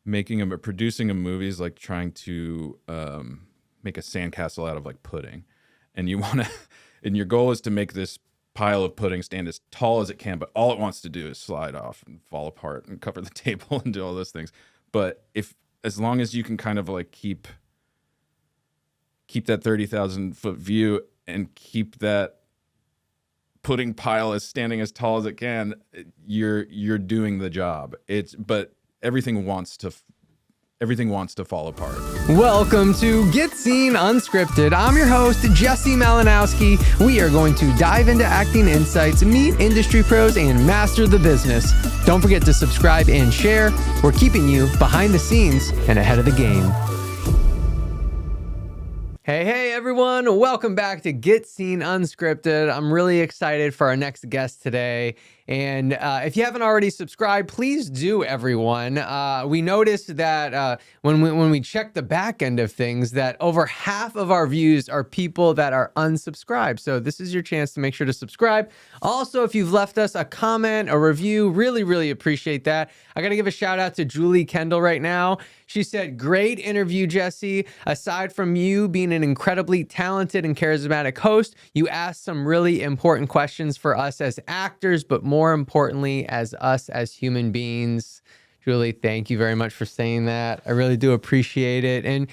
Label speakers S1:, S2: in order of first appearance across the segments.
S1: producing a movie is like trying to make a sandcastle out of like pudding, and you want to, and your goal is to make this pile of pudding stand as tall as it can, but all it wants to do is slide off and fall apart and cover the table and do all those things. But as long as you can kind of like keep that 30,000-foot view and keep that pudding pile as standing as tall as it can, you're doing the job. But everything wants to fall apart.
S2: Welcome to Get Scene Unscripted. I'm your host, Jesse Malinowski. We are going to dive into acting insights, meet industry pros, and master the business. Don't forget to subscribe and share. We're keeping you behind the scenes and ahead of the game. Hey everyone, welcome back to Get Scene Unscripted. I'm really excited for our next guest today. And if you haven't already subscribed, please do, everyone. We noticed that when we check the back end of things, that over half of our views are people that are unsubscribed. So this is your chance to make sure to subscribe. Also, if you've left us a comment, a review, really appreciate that. I got to give a shout out to Julie Kendall right now. She said, great interview, Jesse. Aside from you being an incredibly talented and charismatic host, you asked some really important questions for us as actors, but more importantly, as us as human beings. Julie, thank you very much for saying that. I really do appreciate it. And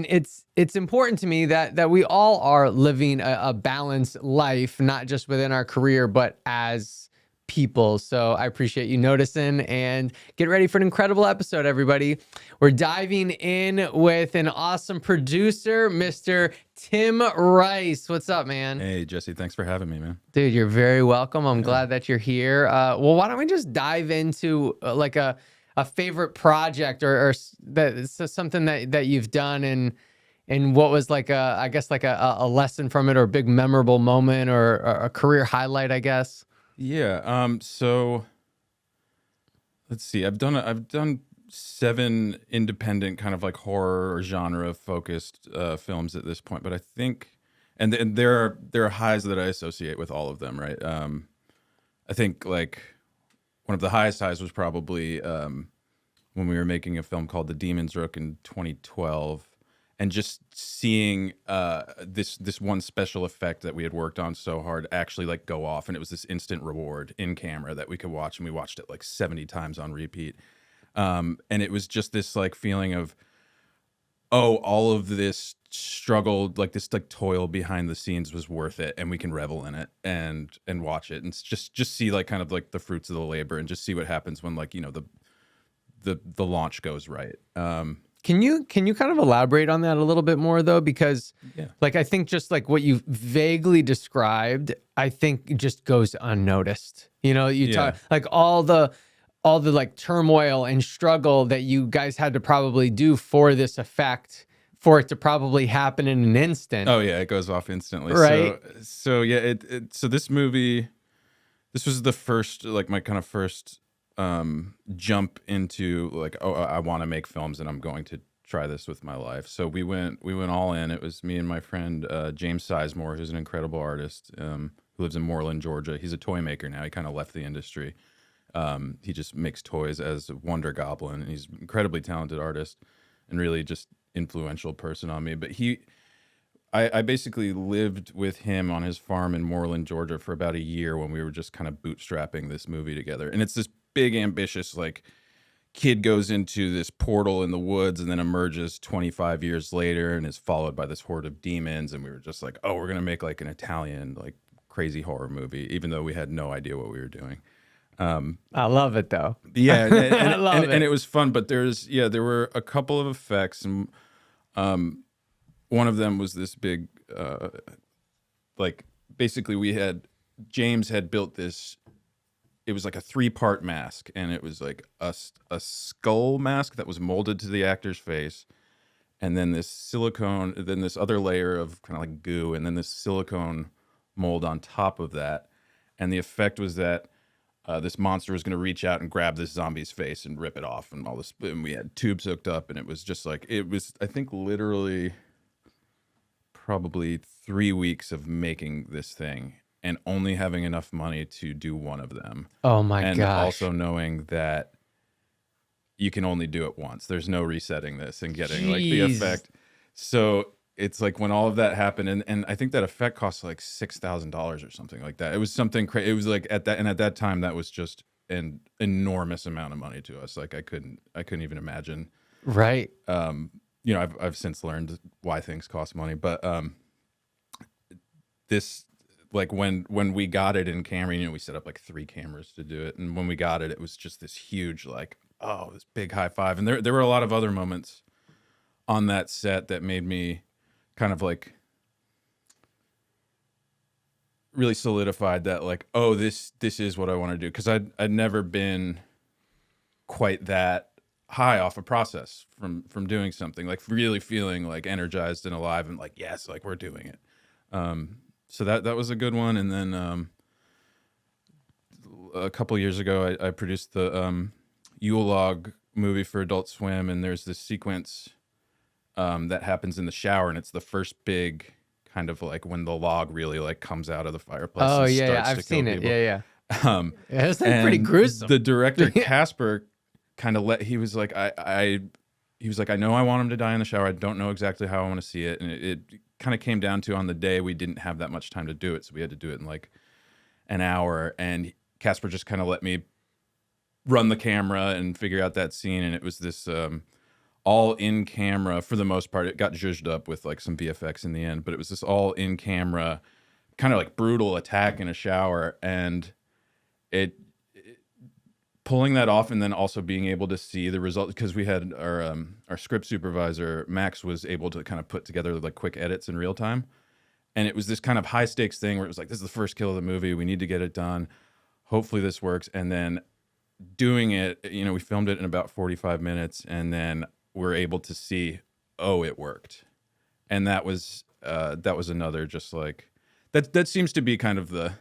S2: it's important to me that we all are living a balanced life, not just within our career, but as people. So I appreciate you noticing, and get ready for an incredible episode, everybody. We're diving in with an awesome producer, Mr. Tim Reis. What's up, man?
S1: Hey, Jesse, thanks for having me, man.
S2: Dude, you're very welcome. I'm glad that you're here. Well, why don't we just dive into like a favorite project or something that you've done, and what was like a lesson from it, or a big memorable moment, or a career highlight, I guess.
S1: Yeah. So let's see. I've done 7 independent kind of like horror or genre focused films at this point, but I think, and there are highs that I associate with all of them, right? I think like one of the highest highs was probably when we were making a film called The Demon's Rook in 2012. And just seeing this one special effect that we had worked on so hard actually like go off, and it was this instant reward in camera that we could watch, and we watched it like 70 times on repeat. And it was just this like feeling of, oh, all of this struggle, like this like toil behind the scenes was worth it, and we can revel in it and watch it, and just see like kind of like the fruits of the labor, and just see what happens when like, you know, the launch goes right.
S2: Can you kind of elaborate on that a little bit more, though? Because like, I think just like what you vaguely described, I think just goes unnoticed. You know, you talk like all the like turmoil and struggle that you guys had to probably do for this effect, for it to probably happen in an instant.
S1: Oh yeah, it goes off instantly.
S2: Right.
S1: So yeah, so this movie, this was the first, like my kind of first jump into like, oh, I want to make films and I'm going to try this with my life. So we went all in. It was me and my friend James Sizemore, who's an incredible artist who lives in Moreland, Georgia. He's a toy maker now. He kind of left the industry. He just makes toys as Wonder Goblin, and he's an incredibly talented artist and really just influential person on me. But I basically lived with him on his farm in Moreland, Georgia for about a year when we were just kind of bootstrapping this movie together. And it's this big, ambitious, like, kid goes into this portal in the woods and then emerges 25 years later and is followed by this horde of demons. And we were just like, oh, we're going to make like an Italian, like crazy horror movie, even though we had no idea what we were doing.
S2: I love it though.
S1: Yeah. And it was fun, but there were a couple of effects, and one of them was this big, like basically James had built this. It was like a 3-part mask, and it was like a skull mask that was molded to the actor's face, and then this silicone, then this other layer of kind of like goo, and then this silicone mold on top of that. And the effect was that this monster was going to reach out and grab this zombie's face and rip it off, and all this. And we had tubes hooked up, and it was just like, it was, I think, literally probably 3 weeks of making this thing, and only having enough money to do one of them.
S2: Oh my gosh.
S1: And also knowing that you can only do it once. There's no resetting this and getting like the
S2: Jeez.
S1: effect. So it's like when all of that happened, and I think that effect cost like $6,000 or something like that. It was something crazy. It was like at that time, that was just an enormous amount of money to us. Like I couldn't even imagine.
S2: Right.
S1: I've since learned why things cost money, but this, like when we got it in camera, we set up like 3 cameras to do it, and when we got it, it was just this huge, like, oh, this big high five. And there were a lot of other moments on that set that made me kind of like really solidified that, like, oh, this is what I want to do, because I'd never been quite that high off a process from doing something, like really feeling like energized and alive and like, yes, like we're doing it. So that was a good one. And then a couple years ago, I produced the Yule Log movie for Adult Swim, and there's this sequence that happens in the shower, and it's the first big kind of like when the log really like comes out of the fireplace.
S2: Oh
S1: and
S2: yeah,
S1: starts
S2: I've
S1: to kill
S2: seen it.
S1: people.
S2: Yeah.
S1: Yeah,
S2: It's like pretty
S1: and
S2: gruesome.
S1: The director Casper kind of he was like, I know I want him to die in the shower. I don't know exactly how I want to see it, and it kind of came down to, on the day, we didn't have that much time to do it, so we had to do it in like an hour. And Casper just kind of let me run the camera and figure out that scene, and it was this all in camera for the most part. It got zhuzhed up with like some VFX in the end, but it was this all in camera kind of like brutal attack in a shower, and it pulling that off, and then also being able to see the result, because we had our script supervisor Max was able to kind of put together like quick edits in real time, and it was this kind of high stakes thing where it was like, this is the first kill of the movie, we need to get it done, hopefully this works. And then doing it, we filmed it in about 45 minutes, and then we're able to see, oh, it worked. And that was another, just like that seems to be kind of the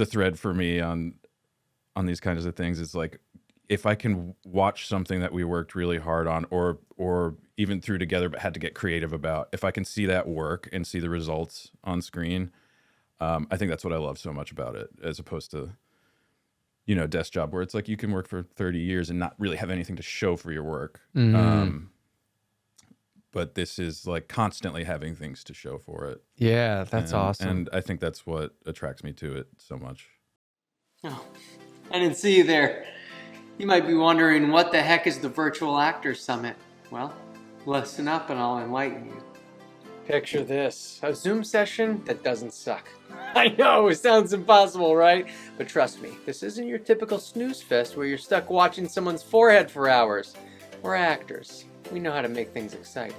S1: thread for me on these kinds of things. Is like, if I can watch something that we worked really hard on, or even threw together but had to get creative about, if I can see that work and see the results on screen, I think that's what I love so much about it, as opposed to desk job, where it's like you can work for 30 years and not really have anything to show for your work. But this is like constantly having things to show for it.
S2: Yeah, that's awesome.
S1: And I think that's what attracts me to it so much.
S3: Oh, I didn't see you there. You might be wondering, what the heck is the Virtual Actors Summit? Well, listen up and I'll enlighten you. Picture this, a Zoom session that doesn't suck. I know, it sounds impossible, right? But trust me, this isn't your typical snooze fest where you're stuck watching someone's forehead for hours. We're actors. We know how to make things exciting.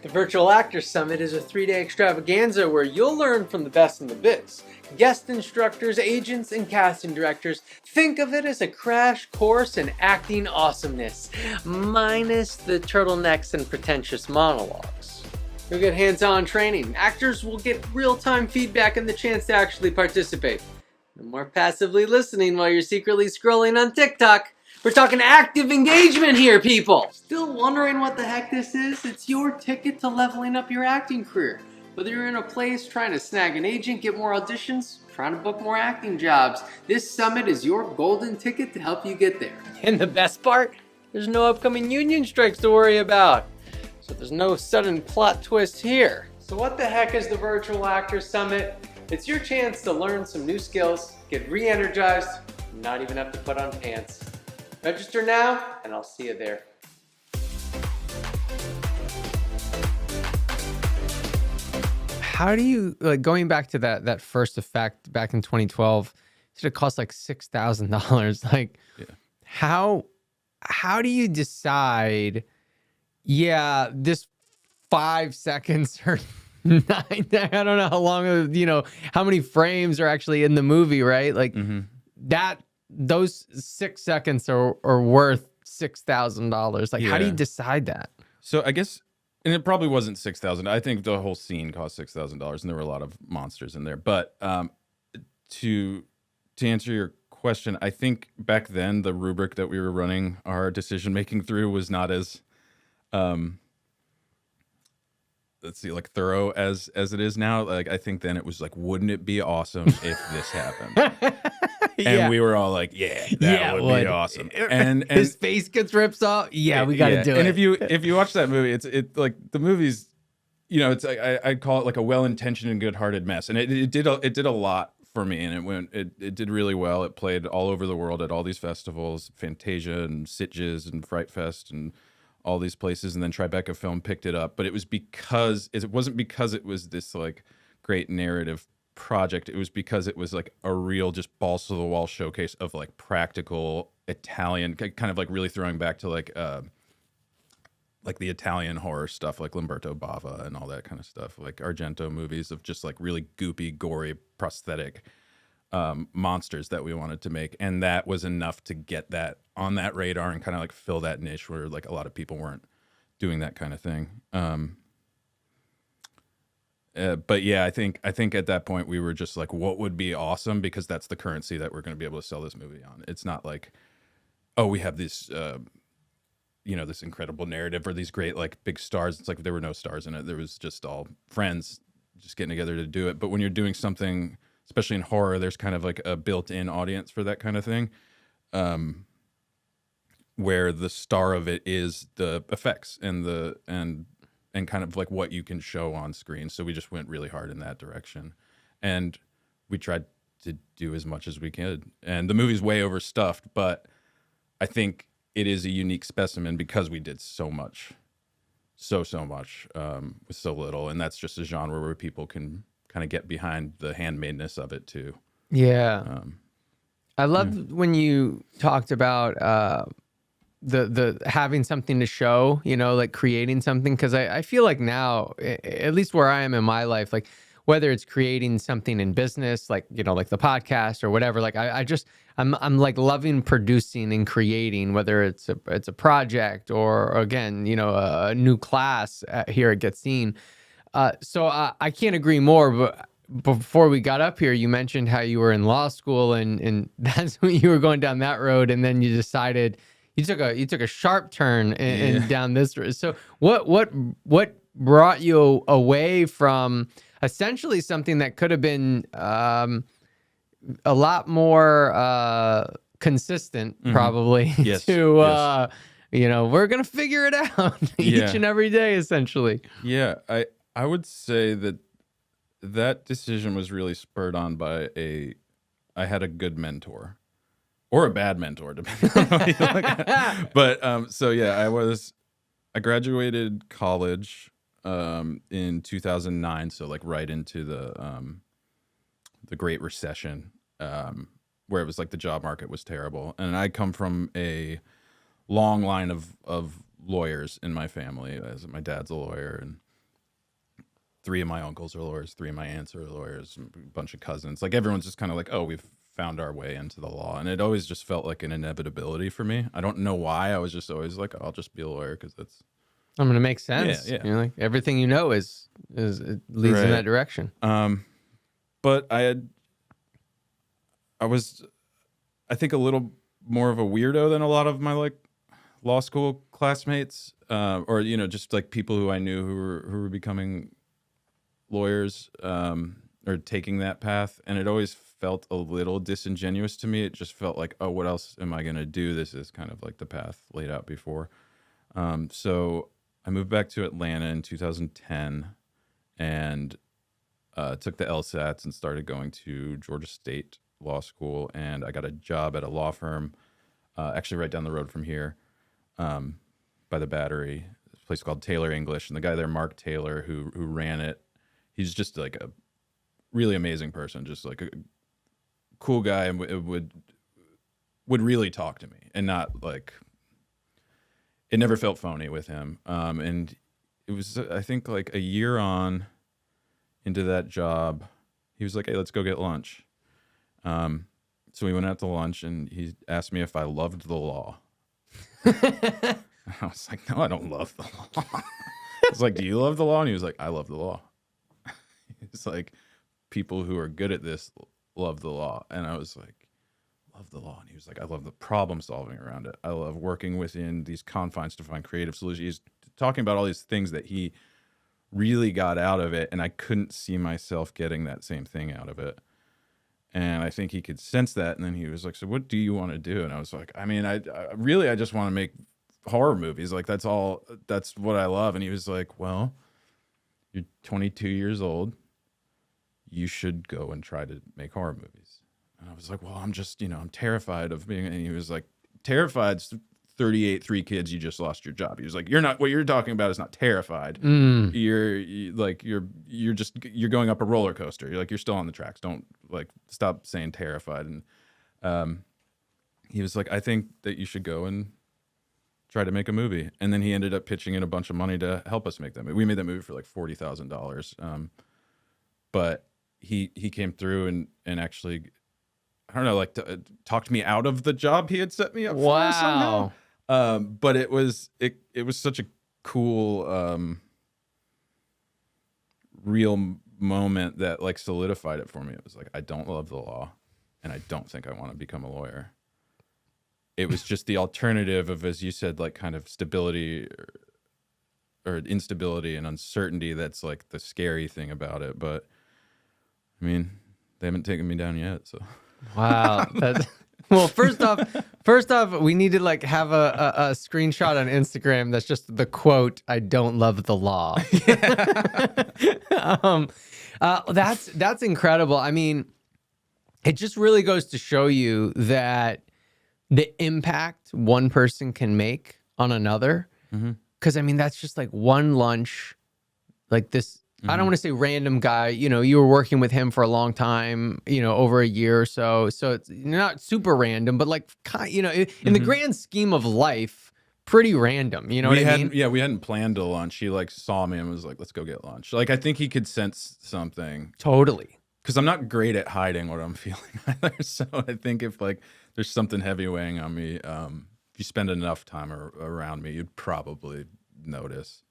S3: The Virtual Actors Summit is a 3-day extravaganza where you'll learn from the best in the biz. Guest instructors, agents, and casting directors. Think of it as a crash course in acting awesomeness, minus the turtlenecks and pretentious monologues. You'll get hands-on training. Actors will get real-time feedback and the chance to actually participate. No more passively listening while you're secretly scrolling on TikTok. We're talking active engagement here, people! Still wondering what the heck this is? It's your ticket to leveling up your acting career. Whether you're in a place trying to snag an agent, get more auditions, trying to book more acting jobs, this summit is your golden ticket to help you get there. And the best part? There's no upcoming union strikes to worry about. So there's no sudden plot twist here. So what the heck is the Virtual Actors Summit? It's your chance to learn some new skills, get re-energized, and not even have to put on pants. Register now, and I'll see you there.
S2: How do you, like, going back to that first effect back in 2012, it should have cost like $6,000. Like,
S1: Yeah.
S2: how do you decide, yeah, this 5 seconds or 9, I don't know how long, how many frames are actually in the movie, right? Like those 6 seconds are worth $6,000. Like, how do you
S1: Yeah.
S2: decide that?
S1: So I guess, and it probably wasn't $6,000. I think the whole scene cost $6,000, and there were a lot of monsters in there. But to answer your question, I think back then the rubric that we were running our decision making through was not as like thorough as it is now. Like, I think then it was like, wouldn't it be awesome if this happened? And we were all like, yeah, that would be awesome. And
S2: his face gets ripped off. Yeah, we got to do it.
S1: And if you watch that movie, it's like the movie's, you know, it's I'd call it like a well-intentioned and good-hearted mess. And it did a lot for me, and it did really well. It played all over the world at all these festivals, Fantasia and Sitges and Fright Fest and all these places, and then Tribeca Film picked it up. But it wasn't because it was this like great narrative project. It was because it was like a real just balls to the wall showcase of like practical Italian, kind of like really throwing back to like the Italian horror stuff, like Lamberto Bava and all that kind of stuff, like Argento movies of just like really goopy, gory, prosthetic monsters that we wanted to make. And that was enough to get that on that radar and kind of like fill that niche where like a lot of people weren't doing that kind of thing. But yeah, I think at that point we were just like, what would be awesome? Because that's the currency that we're going to be able to sell this movie on. It's not like, oh, we have this, this incredible narrative or these great like big stars. It's like there were no stars in it. There was just all friends just getting together to do it. But when you're doing something, especially in horror, there's kind of like a built-in audience for that kind of thing, where the star of it is the effects and kind of like what you can show on screen. So we just went really hard in that direction, and we tried to do as much as we could. And the movie's way overstuffed, but I think it is a unique specimen because we did so much with so little. And that's just a genre where people can kind of get behind the handmadeness of it too.
S2: Yeah. I love when you talked about the having something to show, like creating something. Cause I feel like now, at least where I am in my life, like whether it's creating something in business, like, like the podcast or whatever, like I'm like loving producing and creating, whether it's a project or again, a new class here at Get Seen. So I can't agree more, but before we got up here, you mentioned how you were in law school and that's when you were going down that road. And then you decided you took a sharp turn and down this road. So what brought you away from essentially something that could have been a lot more consistent, probably,
S1: Yes.
S2: to we're gonna figure it out each and every day, essentially.
S1: Yeah, I would say that decision was really spurred on by I had a good mentor. Or a bad mentor, depending on how you look at it. But so yeah, I graduated college in 2009, so like right into the Great Recession, where it was like the job market was terrible. And I come from a long line of lawyers in my family, as my dad's a lawyer, and 3 of my uncles are lawyers, 3 of my aunts are lawyers, a bunch of cousins. Like everyone's just kind of like, oh, we've found our way into the law. And it always just felt like an inevitability for me. I don't know why. I was just always like, I'll just be a lawyer because that's
S2: I'm gonna make sense.
S1: Yeah.
S2: Like everything is it leads in that direction.
S1: But I was I think a little more of a weirdo than a lot of my like law school classmates, or just like people who I knew who were becoming lawyers, or taking that path. And it always felt a little disingenuous to me. It just felt like, oh, what else am I going to do? This is kind of like the path laid out before. So I moved back to Atlanta in 2010 and took the LSATs and started going to Georgia State Law School. And I got a job at a law firm, actually right down the road from here, by the Battery, a place called Taylor English. And the guy there, Mark Taylor, who ran it, he's just like a really amazing person, just like a cool guy, and would really talk to me, and not like, it never felt phony with him. And it was, I think, like a year on into that job, he was like, hey, let's go get lunch. So we went out to lunch and he asked me if I loved the law. I was like, no, I don't love the law. I was like, do you love the law? And he was like, I love the law. It's like, people who are good at this love the law. And I was like, love the law. And he was like, I love the problem solving around it. I love working within these confines to find creative solutions. He's talking about all these things that he really got out of it, and I couldn't see myself getting that same thing out of it. And I think he could sense that. And then he was like, so what do you want to do? And I was like, I mean, I really just want to make horror movies. Like, that's what I love. And he was like, well, you're 22 years old. You should go and try to make horror movies. And I was like, well, I'm just, I'm terrified of being, and he was like, terrified's 38, 3 kids, you just lost your job. He was like, you're not, what you're talking about is not terrified. You're going up a roller coaster. You're still on the tracks. Don't stop saying terrified. And he was like, I think that you should go and try to make a movie. And then he ended up pitching in a bunch of money to help us make that movie. We made that movie for like $40,000. But he came through and actually, I don't know, talked me out of the job he had set me up for somehow. But it was such a cool, real moment that solidified it for me. It was like, I don't love the law, and I don't think I want to become a lawyer. It was just the alternative of, as you said, kind of stability or instability and uncertainty. That's the scary thing about it. But I mean, they haven't taken me down yet, so.
S2: Wow. Well, first off, we need to have a screenshot on Instagram that's just the quote, "I don't love the law." That's incredible. I mean, it just really goes to show you that the impact one person can make on another. Because I mean, that's just one lunch, this. I don't want to say random guy, you were working with him for a long time, over a year or so. So it's not super random, but in the grand scheme of life, pretty random. You know what I mean?
S1: Yeah, we hadn't planned a lunch. He saw me and was like, let's go get lunch. I think he could sense something.
S2: Totally.
S1: Because I'm not great at hiding what I'm feeling either. So I think if there's something heavy weighing on me, if you spend enough time around me, you'd probably notice.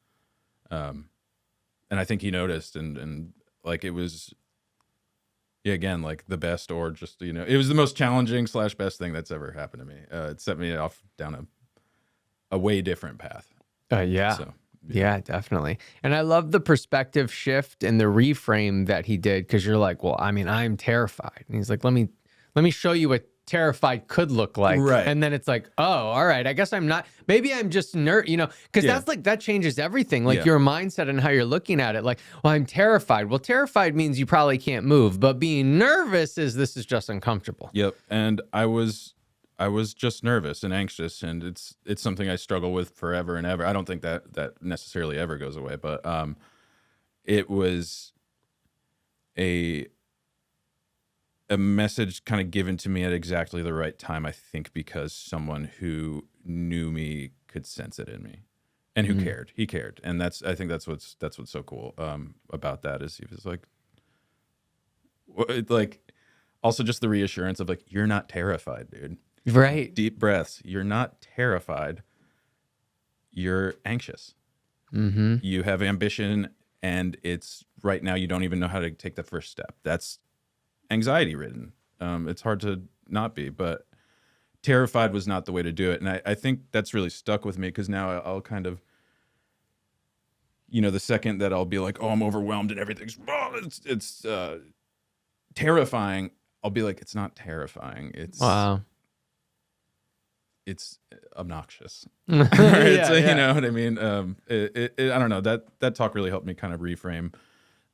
S1: And I think he noticed, and it was, again, the best, or just, it was the most challenging / best thing that's ever happened to me. It set me off down a way different path.
S2: Yeah. So, yeah, definitely. And I love the perspective shift and the reframe that he did, because you're like, well, I mean, I'm terrified. And he's like, let me show you what terrified could look like.
S1: Right.
S2: And then it's like, oh, all right, I guess I'm not, maybe I'm just because that's that changes everything. Your mindset and how you're looking at it. Well, I'm terrified. Well, terrified means you probably can't move, but being nervous this is just uncomfortable.
S1: Yep. And I was just nervous and anxious, and it's something I struggle with forever and ever. I don't think that necessarily ever goes away, but it was a message kind of given to me at exactly the right time, I think, because someone who knew me could sense it in me, and who cared. He cared, and I think that's what's so cool about that, is he was also just the reassurance of you're not terrified, dude.
S2: Right.
S1: Deep breaths. You're not terrified. You're anxious. You have ambition, and it's right now you don't even know how to take the first step. That's anxiety ridden. It's hard to not be, but terrified was not the way to do it. And I think that's really stuck with me, because now I'll kind of, the second that I'll be like, oh, I'm overwhelmed and everything's, it's terrifying, I'll be like, it's not terrifying. It's
S2: wow.
S1: It's obnoxious.
S2: Yeah.
S1: You know what I mean? I don't know, that talk really helped me kind of reframe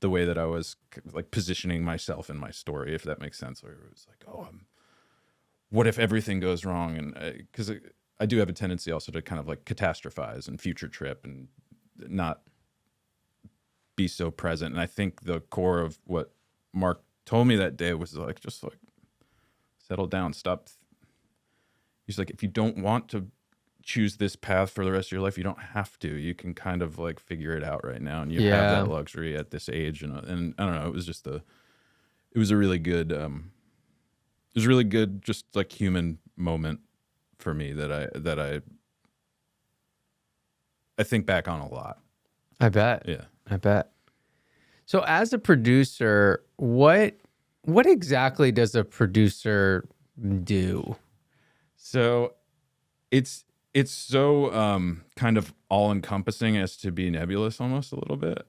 S1: the way that I was positioning myself in my story, if that makes sense. Where it was oh, what if everything goes wrong? And because I do have a tendency also to kind of catastrophize and future trip and not be so present. And I think the core of what Mark told me that day was just settle down, stop. He's like, if you don't want to choose this path for the rest of your life, you don't have to. You can kind of figure it out right now, and you have that luxury at this age. And I don't know, it was just it was a really good just human moment for me that I think back on a lot.
S2: I bet.
S1: Yeah,
S2: I bet. So as a producer, what exactly does a producer do?
S1: So it's so kind of all encompassing as to be nebulous almost a little bit.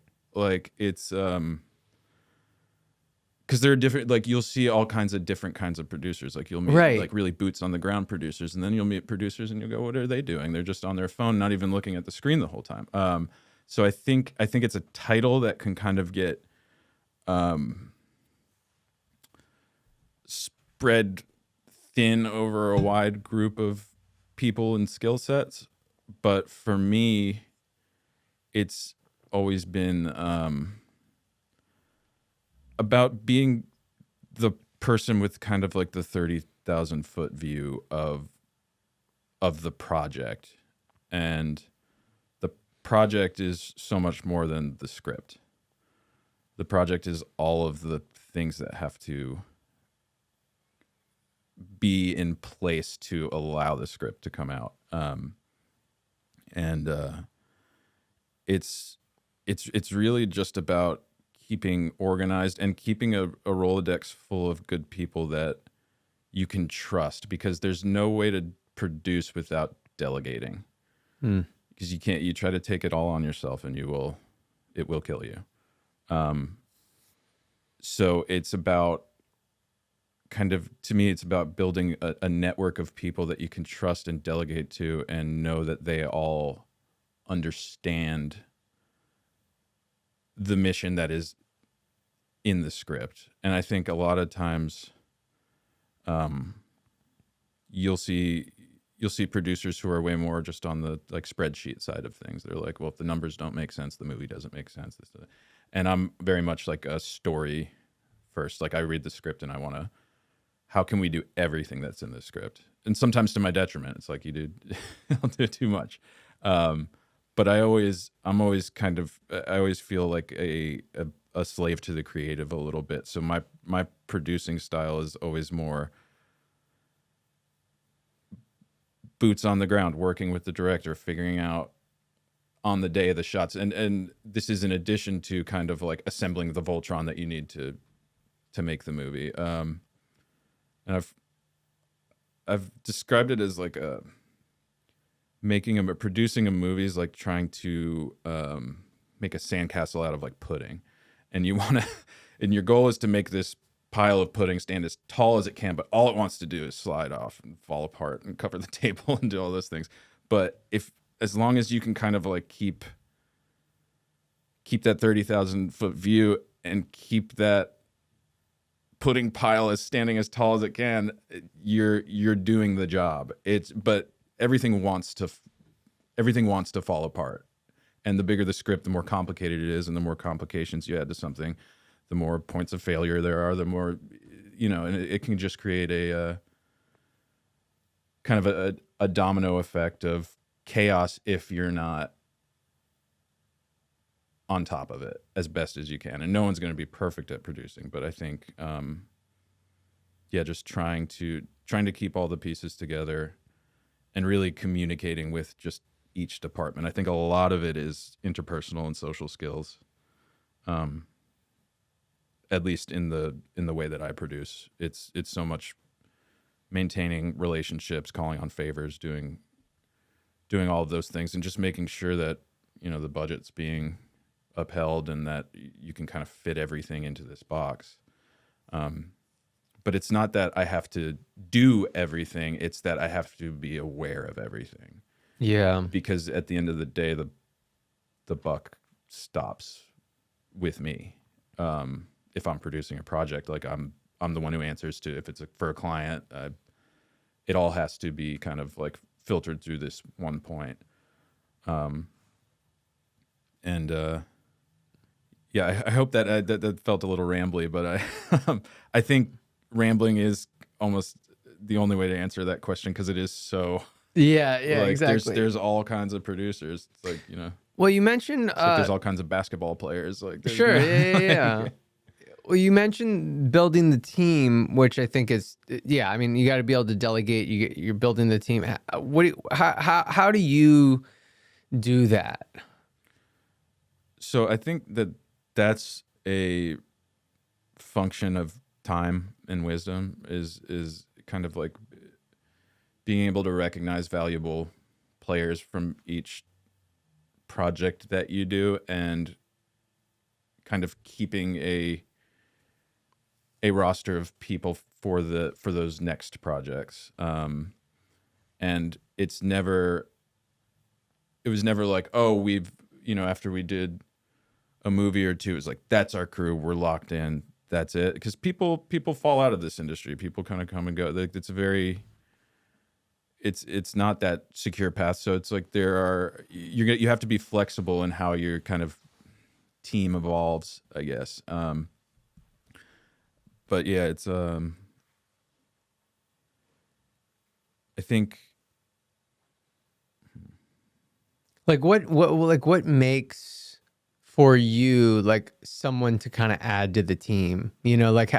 S1: It's because there are different, like you'll see all kinds of different kinds of producers. Like you'll meet
S2: Right.
S1: like really boots on the ground producers, and then you'll meet producers and you'll go, what are they doing? They're just on their phone, not even looking at the screen the whole time. So I think it's a title that can kind of get spread thin over a wide group of people and skill sets. But for me, it's always been about being the person with kind of like the 30,000 foot view of the project. And the project is so much more than the script. The project is all of the things that have to be in place to allow the script to come out. It's really just about keeping organized and keeping a Rolodex full of good people that you can trust, because there's no way to produce without delegating. Because you try to take it all on yourself and it will kill you. So it's about to me, it's about building a network of people that you can trust and delegate to and know that they all understand the mission that is in the script. And I think a lot of times you'll see producers who are way more just on the like spreadsheet side of things. They're like, well, if the numbers don't make sense, the movie doesn't make sense. And I'm very much like a story first. Like I read the script and I want to, how can we do everything that's in the script? And sometimes to my detriment, it's like I'll do too much. But I always feel like a slave to the creative a little bit. So my producing style is always more boots on the ground, working with the director, figuring out on the day of the shots. And this is in addition to kind of like assembling the Voltron that you need to make the movie. And I've described it as like producing a movie is like trying to make a sandcastle out of like pudding, and and your goal is to make this pile of pudding stand as tall as it can, but all it wants to do is slide off and fall apart and cover the table and do all those things. But as long as you can kind of like keep that 30,000 foot view and keep that pudding pile as standing as tall as it can, you're doing the job. But everything wants to fall apart. And the bigger the script, the more complicated it is, and the more complications you add to something, the more points of failure there are, the more, and it can just create a kind of a domino effect of chaos if you're not on top of it as best as you can. And no one's going to be perfect at producing, but I think, just trying to keep all the pieces together and really communicating with just each department. I think a lot of it is interpersonal and social skills. At least in the way that I produce, it's so much maintaining relationships, calling on favors, doing all of those things, and just making sure that the budget's being upheld and that you can kind of fit everything into this box. But it's not that I have to do everything; it's that I have to be aware of everything.
S2: Yeah.
S1: Because at the end of the day, the buck stops with me. If I'm producing a project, like I'm the one who answers to, if it's for a client, it all has to be kind of like filtered through this one point. I hope that felt a little rambly, but I think rambling is almost the only way to answer that question, because it is so.
S2: Yeah,
S1: Like,
S2: exactly.
S1: There's all kinds of producers. It's like,
S2: Well, you mentioned
S1: it's like there's all kinds of basketball players. Like
S2: sure, yeah. Well, you mentioned building the team, which I think is, I mean, you got to be able to delegate. You're building the team. How do you do that?
S1: So I think that's a function of time and wisdom, is kind of like being able to recognize valuable players from each project that you do, and kind of keeping a a roster of people for those next projects. And it was never like, oh, we've, after we did a movie or two, it was like, that's our crew, we're locked in, that's it. Because people fall out of this industry. People kind of come and go. It's not that secure path. So it's like you have to be flexible in how your kind of team evolves, I guess. But yeah, it's I think
S2: Like what makes for you like someone to kind of add to the team? Like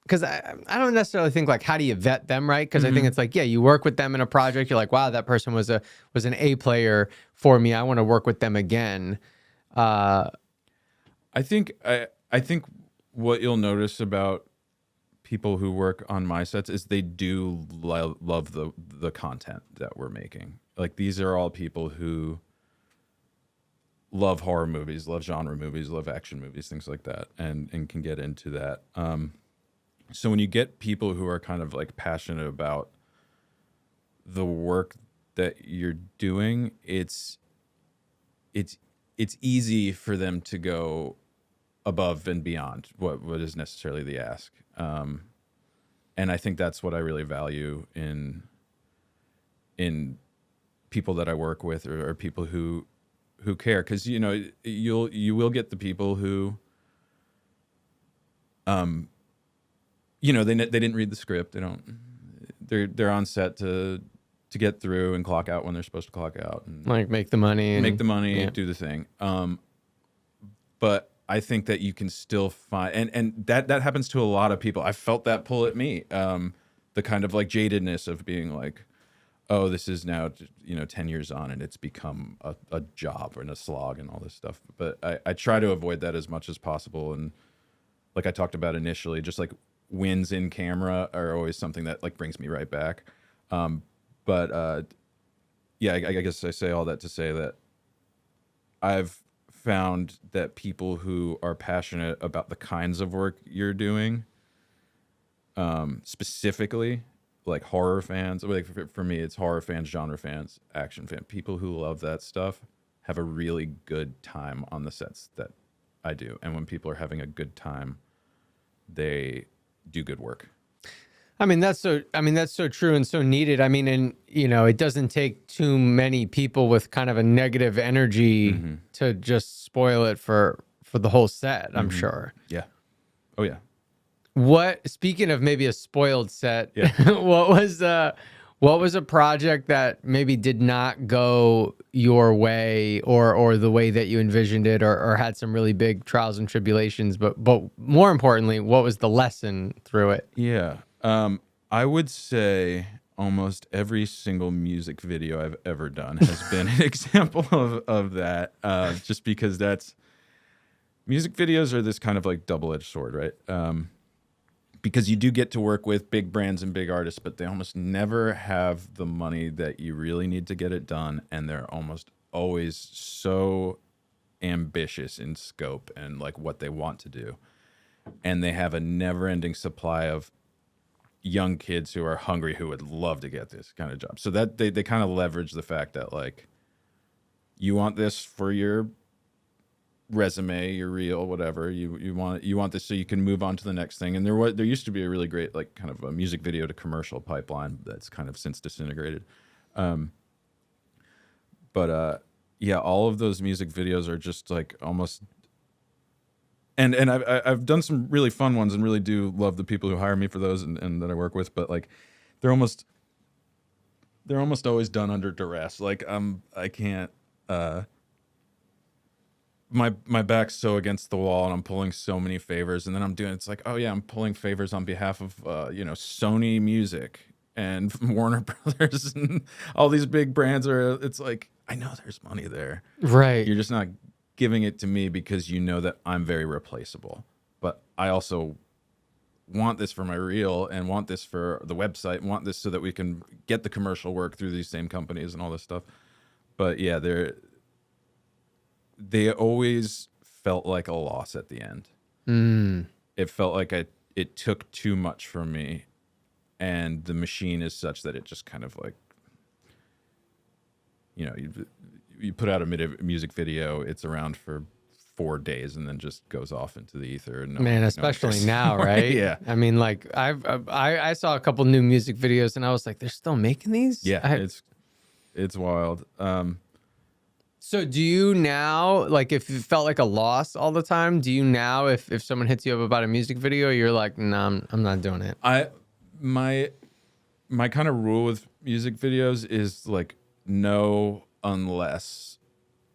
S2: because I don't necessarily think like how do you vet them, right? Because I think it's like, yeah, you work with them in a project, you're like, wow, that person was an A player for me, I want to work with them again.
S1: I think what you'll notice about people who work on my sets is they do love the content that we're making. Like, these are all people who love horror movies, love genre movies, love action movies, things like that, and can get into that. So when you get people who are kind of like passionate about the work that you're doing, it's easy for them to go above and beyond what is necessarily the ask. And I think that's what I really value in people that I work with, or people who care. Because you will get the people who they didn't read the script. They're on set to get through and clock out when they're supposed to clock out, and
S2: Like make the money
S1: yeah.
S2: and
S1: Do the thing. But I think that you can still find, and that happens to a lot of people. I felt that pull at me, the kind of like jadedness of being like, oh, this is now 10 years on and it's become a job and a slog and all this stuff. But I try to avoid that as much as possible. And like I talked about initially, just like wins in camera are always something that like brings me right back. But yeah, I guess I say all that to say that I've found that people who are passionate about the kinds of work you're doing, specifically like horror fans, like for me, it's horror fans, genre fans, action fans, people who love that stuff have a really good time on the sets that I do. And when people are having a good time, they do good work.
S2: I mean, that's so true and so needed. I mean, and it doesn't take too many people with kind of a negative energy to just spoil it for the whole set, I'm sure.
S1: Yeah. Oh yeah.
S2: Speaking of maybe a spoiled set,
S1: Yeah.
S2: what was a project that maybe did not go your way or the way that you envisioned it, or had some really big trials and tribulations, but more importantly, what was the lesson through it?
S1: Yeah. I would say almost every single music video I've ever done has been an example of that. Just because music videos are this kind of like double-edged sword, right? Because you do get to work with big brands and big artists, but they almost never have the money that you really need to get it done. And they're almost always so ambitious in scope and like what they want to do. And they have a never-ending supply of young kids who are hungry, who would love to get this kind of job. So that they kind of leverage the fact that like, you want this for your resume, your reel, whatever, you want this so you can move on to the next thing. And there used to be a really great like kind of a music video to commercial pipeline that's kind of since disintegrated. But yeah, all of those music videos are just like almost, and I've done some really fun ones and really do love the people who hire me for those and that I work with, but like they're almost always done under duress. Like I can't my back's so against the wall and I'm pulling so many favors, and then it's like, oh yeah, I'm pulling favors on behalf of Sony Music and Warner Brothers and all these big brands. It's like, I know there's money there,
S2: Right?
S1: you're just not giving it to me because you know that I'm very replaceable. But I also want this for my reel and want this for the website and want this so that we can get the commercial work through these same companies and all this stuff. But yeah, they always felt like a loss at the end. it felt like it took too much from me, and the machine is such that it just kind of like, you know, you put out a music video, it's around for 4 days and then just goes off into the ether. And
S2: Man, especially now, right?
S1: Yeah.
S2: I mean, like I saw a couple new music videos and I was like, they're still making these?
S1: Yeah, it's wild.
S2: So do you now, like, if it felt like a loss all the time, do you now, if someone hits you up about a music video, you're like, no, I'm not doing it?
S1: My kind of rule with music videos is like, no, unless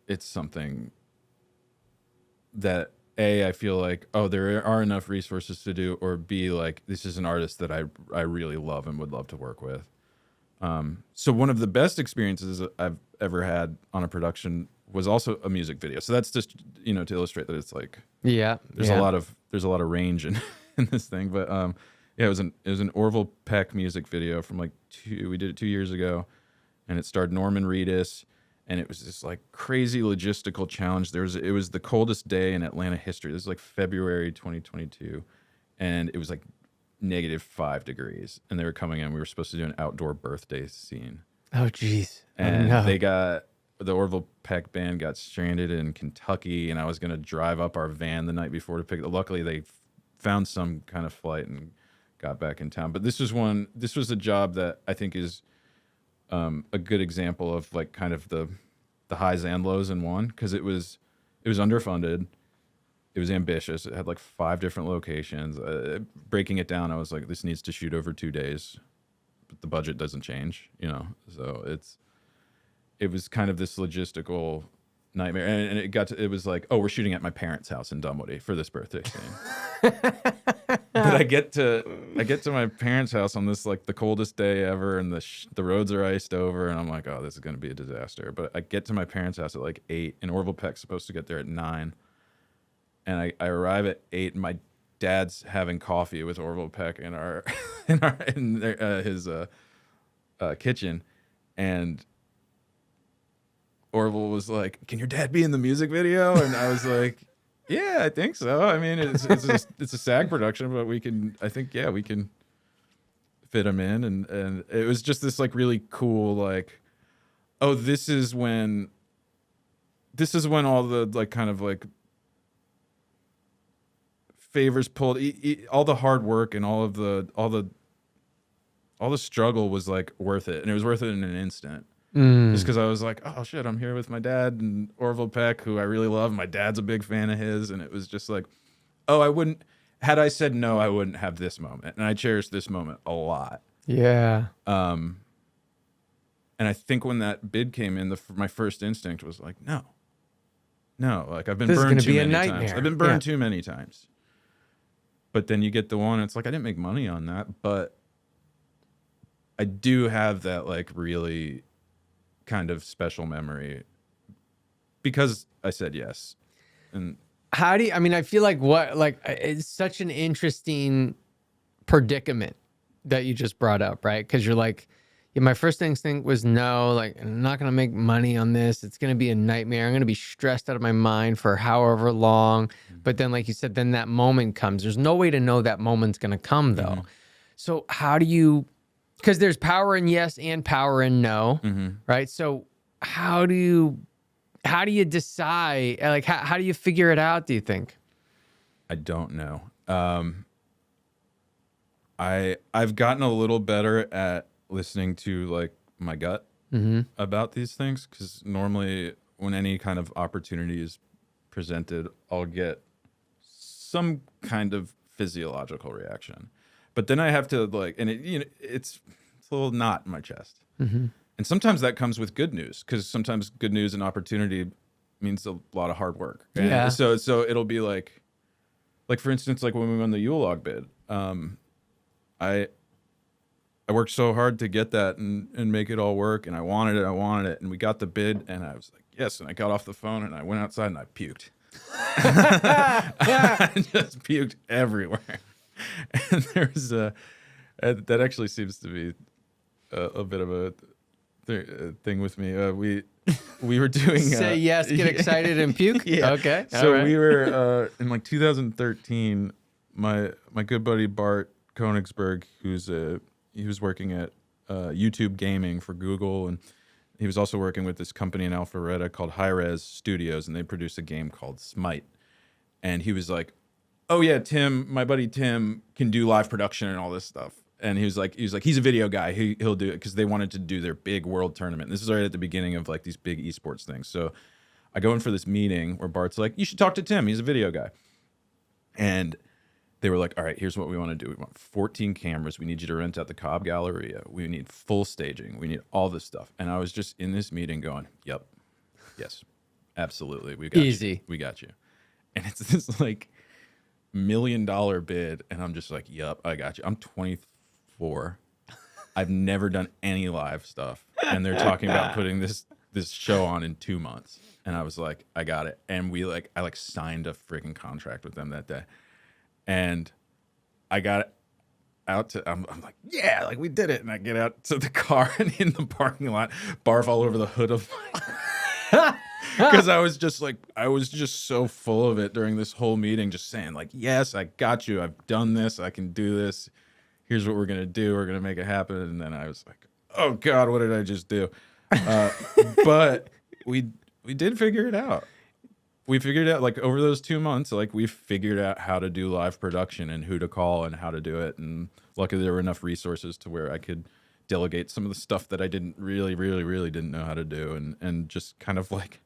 S1: it's something that A, I feel like, oh, there are enough resources to do, or B, like, this is an artist that I really love and would love to work with. So one of the best experiences I've ever had on a production was also a music video. So that's just, you know, to illustrate that it's like, there's a lot of range in this thing. But yeah, it was an Orville Peck music video from like we did it 2 years ago, and it starred Norman Reedus, and it was this like crazy logistical challenge. It was the coldest day in Atlanta history. This is like February 2022, and it was like -5 degrees, and they were coming in. We were supposed to do an outdoor birthday scene.
S2: Oh, geez.
S1: And the Orville Peck band got stranded in Kentucky, and I was going to drive up our van the night before to pick it. Luckily, they found some kind of flight and got back in town. But this was a job that I think is a good example of like kind of the highs and lows in one, because it was underfunded. It was ambitious. It had like 5 different locations. Breaking it down, I was like, this needs to shoot over 2 days, but the budget doesn't change, you know? So it was kind of this logistical nightmare. And it was like, oh, we're shooting at my parents' house in Dunwoody for this birthday scene. But I get to my parents' house on this, like the coldest day ever, and the roads are iced over, and I'm like, oh, this is going to be a disaster. But I get to my parents' house at like 8, and Orville Peck's supposed to get there at 9. And I arrive at 8, and my dad's having coffee with Orville Peck in his kitchen, and Orville was like, "Can your dad be in the music video?" And I was like, "Yeah, I think so. I mean, it's a SAG production, but we can fit him in." And it was just this like really cool, like, oh, this is when all the like kind of like favors pulled, all the hard work and all the struggle was like worth it, and it was worth it in an instant. Just because I was like, oh shit, I'm here with my dad and Orville Peck, who I really love. My dad's a big fan of his, and it was just like, oh, had I said no, I wouldn't have this moment, and I cherish this moment a lot.
S2: Yeah.
S1: And I think when that bid came in, my first instinct was like, no, like I've been burned too many times. I've been burned too many times. But then you get the one, it's like, I didn't make money on that, but I do have that like really kind of special memory because I said yes. And
S2: how do you, I mean, I feel like it's such an interesting predicament that you just brought up, right? Because you're like, yeah, my first instinct was no, like, I'm not going to make money on this. It's going to be a nightmare. I'm going to be stressed out of my mind for however long. But then, like you said, then that moment comes. There's no way to know that moment's going to come, though. So how do you, because there's power in yes and power in no, right? So how do you decide, like, how do you figure it out, do you think?
S1: I don't know. I've gotten a little better at listening to like my gut about these things, because normally when any kind of opportunity is presented, I'll get some kind of physiological reaction, but then I have to like, and it's a little knot in my chest, and sometimes that comes with good news, because sometimes good news and opportunity means a lot of hard work. And so it'll be like for instance, like when we won the Yule Log bid, I worked so hard to get that and make it all work, and I wanted it, and we got the bid, and I was like, yes, and I got off the phone, and I went outside, and I puked. I just puked everywhere. And there's that actually seems to be a bit of a thing with me. We were doing...
S2: Say yes, get excited, and puke?
S1: Yeah.
S2: Okay.
S1: So we were, in like 2013... my good buddy Bart Koenigsberg, he was working at YouTube Gaming for Google, and he was also working with this company in Alpharetta called High Res Studios, and they produce a game called Smite. And he was like, "Oh yeah, Tim, my buddy Tim can do live production and all this stuff." And he was like, he's a video guy. He'll do it, because they wanted to do their big world tournament. This is right at the beginning of like these big esports things. So I go in for this meeting where Bart's like, "You should talk to Tim. He's a video guy." And they were like, "All right, here's what we want to do. We want 14 cameras. We need you to rent out the Cobb Galleria. We need full staging. We need all this stuff." And I was just in this meeting going, "Yep, yes, absolutely. We got
S2: Easy.
S1: you. We got you." And it's this like $1 million bid. And I'm just like, "Yep, I got you." I'm 24. I've never done any live stuff. And they're talking about putting this show on in 2 months. And I was like, "I got it." And I signed a freaking contract with them that day. And I got out to, I'm like, "Yeah, like we did it." And I get out to the car, and in the parking lot, barf all over the hood of my, because I was just so full of it during this whole meeting, just saying like, "Yes, I got you. I've done this. I can do this. Here's what we're going to do. We're going to make it happen." And then I was like, "Oh God, what did I just do?" But we did figure it out. We figured out, like, over those 2 months, like, we figured out how to do live production and who to call and how to do it. And luckily there were enough resources to where I could delegate some of the stuff that I didn't really didn't know how to do, and just kind of like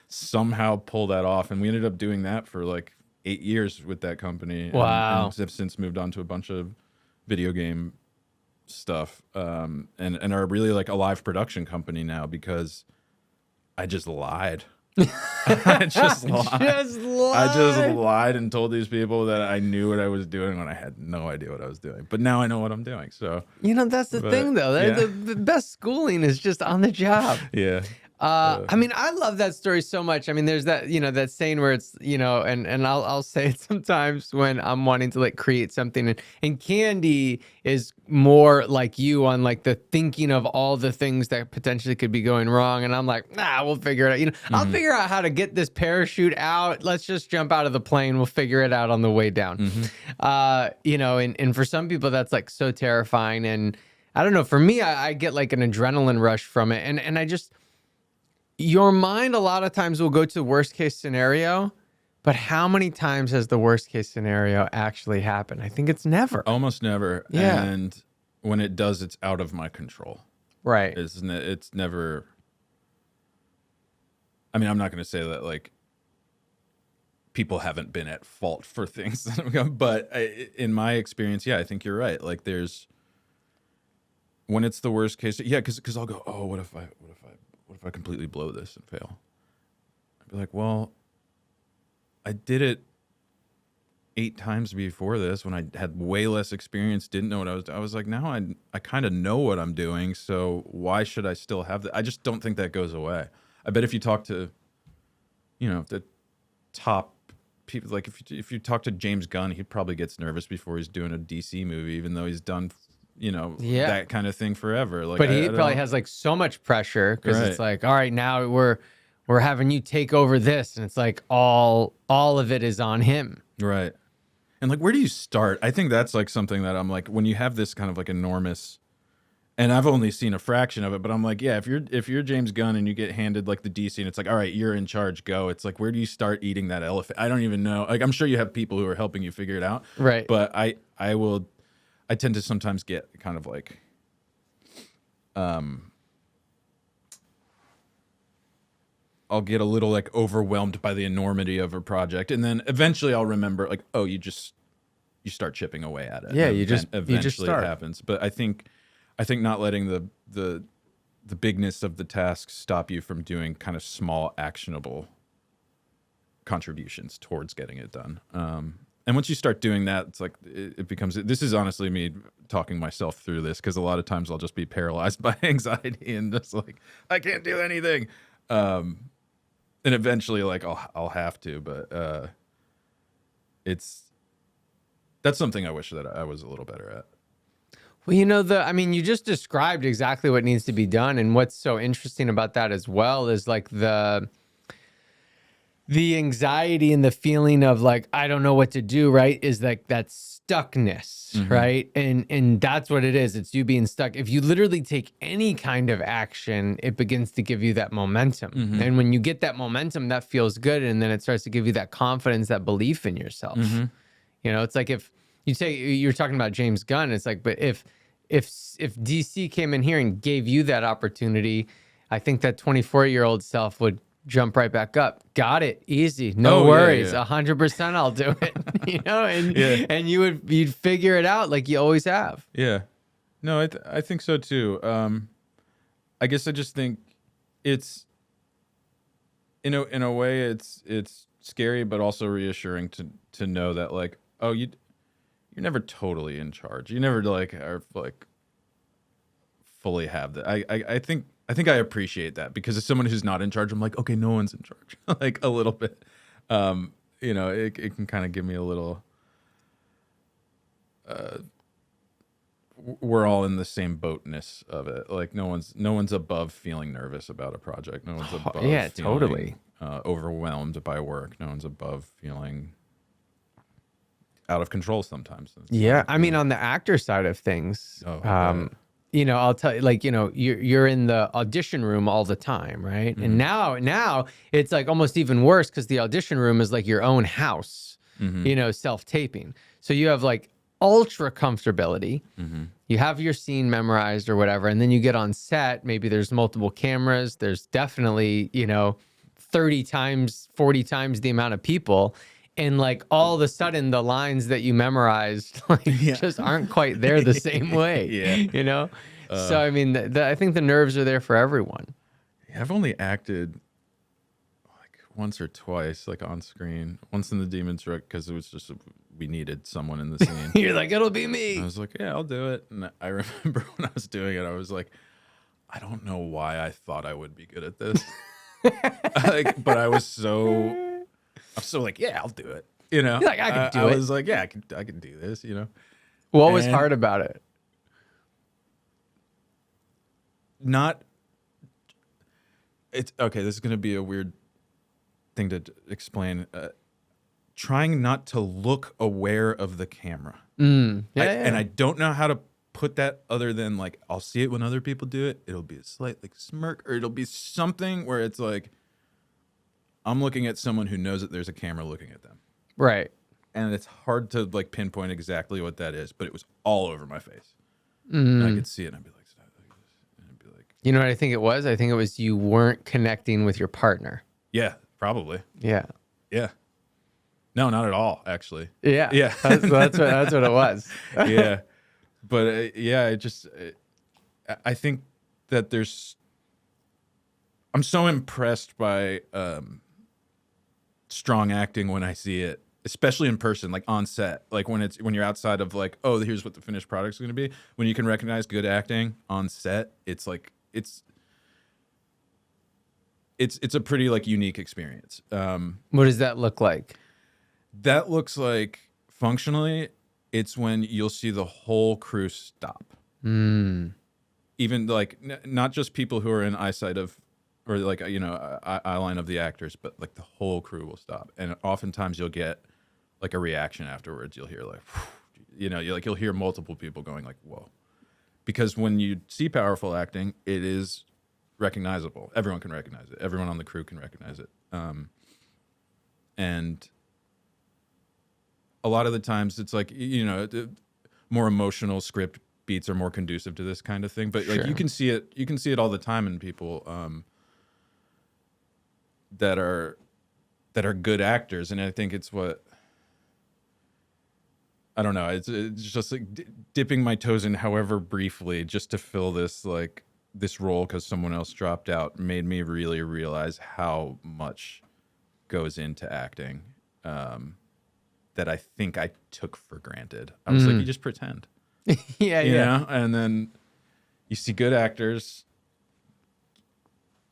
S1: somehow pull that off. And we ended up doing that for like 8 years with that company.
S2: Wow.
S1: And have since moved on to a bunch of video game stuff, and are really like a live production company now, because I just lied. I just lied. I just lied and told these people that I knew what I was doing when I had no idea what I was doing. But now I know what I'm doing. So
S2: That's the thing, though.
S1: yeah.
S2: The best schooling is just on the job.
S1: Yeah.
S2: I mean, I love that story so much. I mean, there's that, that saying where it's, and I'll say it sometimes when I'm wanting to like create something, and Candy is more like you on like the thinking of all the things that potentially could be going wrong. And I'm like, we'll figure it out. I'll figure out how to get this parachute out. Let's just jump out of the plane. We'll figure it out on the way down. And for some people that's like so terrifying. And I don't know, for me, I get like an adrenaline rush from it. And I just, your mind a lot of times will go to the worst case scenario, but how many times has the worst case scenario actually happened? I think it's never.
S1: Almost never.
S2: Yeah.
S1: And when it does, it's out of my control.
S2: Right.
S1: It's never. I mean, I'm not going to say that like people haven't been at fault for things, but in my experience, yeah, I think you're right. Like when it's the worst case, yeah, because I'll go, "Oh, what if I completely blow this and fail?" I'd be like, "Well, I did it 8 times before this when I had way less experience, didn't know what I was like, now I kind of know what I'm doing, so why should I still have that?" I just don't think that goes away. I bet if you talk to, the top people, like if you talk to James Gunn, he probably gets nervous before he's doing a DC movie, even though he's done that kind of thing forever. Like,
S2: but he probably has like so much pressure, because it's like, all right, now we're having you take over this, and it's like all of it is on him.
S1: Right. And like, where do you start? I think that's like something that I'm like, when you have this kind of like enormous, and I've only seen a fraction of it, but I'm like, yeah, if you're James Gunn and you get handed like the DC and it's like, all right, you're in charge, go. It's like, where do you start eating that elephant? I don't even know. Like, I'm sure you have people who are helping you figure it out.
S2: Right.
S1: But I tend to sometimes get kind of like, I'll get a little like overwhelmed by the enormity of a project, and then eventually I'll remember like, oh, you start chipping away at it.
S2: Yeah,
S1: eventually
S2: start.
S1: it happens. But I think not letting the bigness of the task stop you from doing kind of small actionable contributions towards getting it done. And once you start doing that, it's like it becomes. This is honestly me talking myself through this, because a lot of times I'll just be paralyzed by anxiety and just like, I can't do anything. And eventually, like I'll have to, but that's something I wish that I was a little better at.
S2: Well, you just described exactly what needs to be done, and what's so interesting about that as well is like the the anxiety and the feeling of like, I don't know what to do, right, is like that stuckness, right? And that's what it is. It's you being stuck. If you literally take any kind of action, it begins to give you that momentum. And when you get that momentum, that feels good. And then it starts to give you that confidence, that belief in yourself. You know, it's like if you say, you're talking about James Gunn, it's like, but if DC came in here and gave you that opportunity, I think that 24-year-old self would jump right back up. Got it. Easy. No worries. 100% I'll do it. You know, and you'd figure it out like you always have.
S1: Yeah. No, I think so too. I guess I just think it's in a way it's scary but also reassuring to know that like, oh, you're never totally in charge. You never like are like fully have that. I think I appreciate that because as someone who's not in charge, I'm like, okay, no one's in charge. Like a little bit. You know, it can kind of give me a little we're all in the same boatness of it. Like no one's above feeling nervous about a project. No one's above feeling, overwhelmed by work. No one's above feeling out of control sometimes.
S2: Yeah, I mean, on the actor side of things, you know, I'll tell you, like, you know, you're in the audition room all the time, right? And now it's like almost even worse because the audition room is like your own house, you know, self-taping. So you have like ultra comfortability. You have your scene memorized or whatever, and then you get on set. Maybe there's multiple cameras. There's definitely, you know, 30 times, 40 times the amount of people. And like all of a sudden the lines that you memorized like just aren't quite there the same way, you know? So, I mean, I think the nerves are there for everyone.
S1: Yeah, I've only acted like once or twice, like on screen. Once in the Demon's Rook because it was just we needed someone in the scene.
S2: You're like, it'll be me.
S1: I was like, yeah, I'll do it. And I remember when I was doing it, I was like, I don't know why I thought I would be good at this. But I was so like, yeah, I'll do it. You know,
S2: you're like, I can do it.
S1: I was like, yeah, I can do this. You know,
S2: what was hard about it?
S1: It's okay. This is going to be a weird thing to explain. Trying not to look aware of the camera. And I don't know how to put that other than like, I'll see it when other people do it. It'll be a slight like smirk or it'll be something where it's like, I'm looking at someone who knows that there's a camera looking at them.
S2: Right.
S1: And it's hard to like pinpoint exactly what that is, but it was all over my face. And I could see it and I'd be like,
S2: you know what I think it was? I think it was you weren't connecting with your partner.
S1: Yeah, probably.
S2: Yeah.
S1: Yeah. No, not at all, actually.
S2: Yeah.
S1: Yeah.
S2: That's what it was.
S1: Yeah. But I think that I'm so impressed by strong acting when I see it, especially in person, like on set, like when you're outside of like, oh, here's what the finished product's going to be. When you can recognize good acting on set, it's like it's a pretty like unique experience.
S2: What does that look like?
S1: That looks like functionally, it's when you'll see the whole crew stop. Even like not just people who are in eyesight of, or like, you know, eye line of the actors, but like the whole crew will stop. And oftentimes you'll get like a reaction afterwards. You'll hear like, you know, you'll hear multiple people going like, whoa. Because when you see powerful acting, it is recognizable. Everyone can recognize it. Everyone on the crew can recognize it. And a lot of the times it's like, you know, more emotional script beats are more conducive to this kind of thing. But like you can see it all the time in people that are good actors. And I think it's what, I don't know. It's just like dipping my toes in, however briefly, just to fill this role because someone else dropped out, made me really realize how much goes into acting that I think I took for granted. I was like, you just pretend, you know? And then you see good actors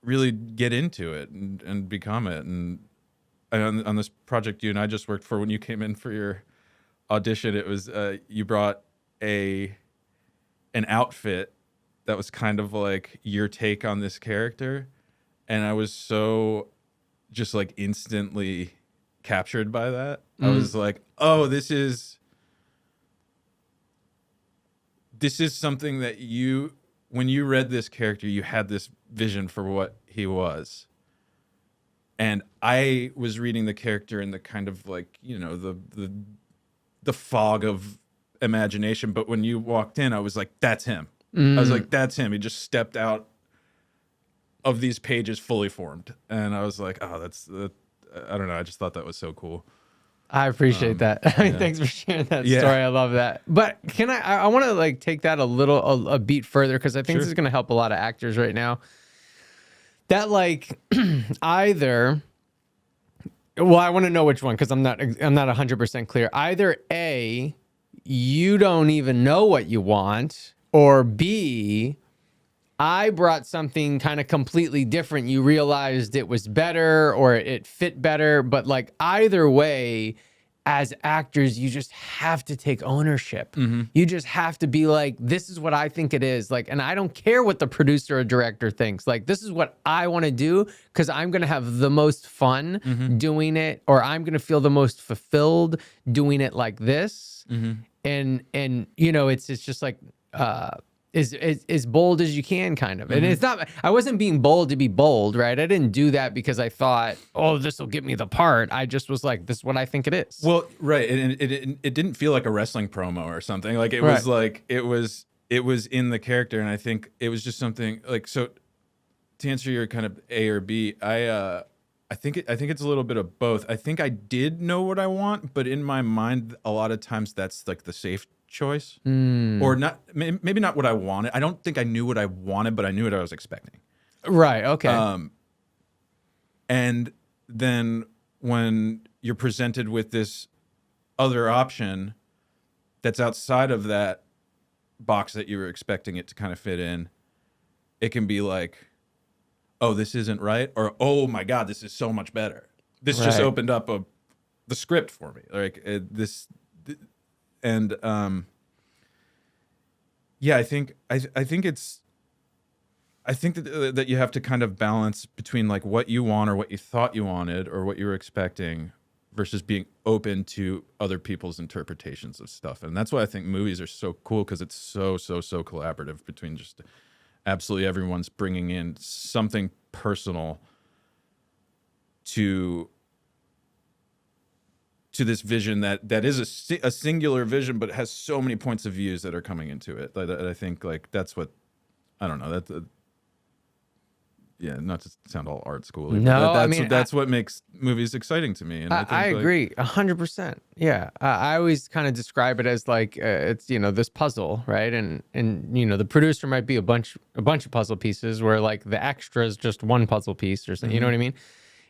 S1: really get into it and become it. And on this project you and I just worked for, when you came in for your audition, it was you brought an outfit that was kind of like your take on this character, and I was so just like instantly captured by that. I was like, oh, this is something that when you read this character, you had this vision for what he was. And I was reading the character in the kind of like, the fog of imagination. But when you walked in, I was like, that's him. I was like, that's him. He just stepped out of these pages fully formed. And I was like, oh, I don't know. I just thought that was so cool.
S2: I appreciate that. I mean, thanks for sharing that story. I love that. But can I want to like take that a beat further, because I think this is going to help a lot of actors right now. That like either, well, I want to know which one, because I'm not 100% clear. Either A, you don't even know what you want, or B, I brought something kind of completely different. You realized it was better or it fit better. But like either way, as actors, you just have to take ownership. You just have to be like, this is what I think it is. Like, and I don't care what the producer or director thinks. Like, this is what I want to do, because I'm going to have the most fun doing it, or I'm going to feel the most fulfilled doing it like this. And it's just like, as bold as you can, kind of. And it's not, I wasn't being bold to be bold, right? I didn't do that because I thought, oh, this will get me the part. I just was like, this is what I think it is.
S1: Well, right. And it didn't feel like a wrestling promo or something. Like it was like, it was in the character. And I think it was just something like, so to answer your kind of A or B, I think it's a little bit of both. I think I did know what I want, but in my mind, a lot of times that's like the safe choice, or not, maybe not what I wanted. I don't think I knew what I wanted, but I knew what I was expecting.
S2: Right. Okay.
S1: And then when you're presented with this other option that's outside of that box that you were expecting it to kind of fit in, it can be like, oh, this isn't right, or oh my God, this is so much better. This just opened up the script for me. Like and I think that you have to kind of balance between like what you want or what you thought you wanted or what you were expecting versus being open to other people's interpretations of stuff. And that's why I think movies are so cool, because it's so collaborative between just absolutely everyone's bringing in something personal to this vision that is a singular vision, but has so many points of views that are coming into it. I think like that's what, I don't know, not to sound all art school.
S2: No,
S1: that's what makes movies exciting to me. And
S2: I agree 100%. Yeah. I always kind of describe it as like, it's, this puzzle, right? And the producer might be a bunch of puzzle pieces, where like the extra is just one puzzle piece or something, you know what I mean?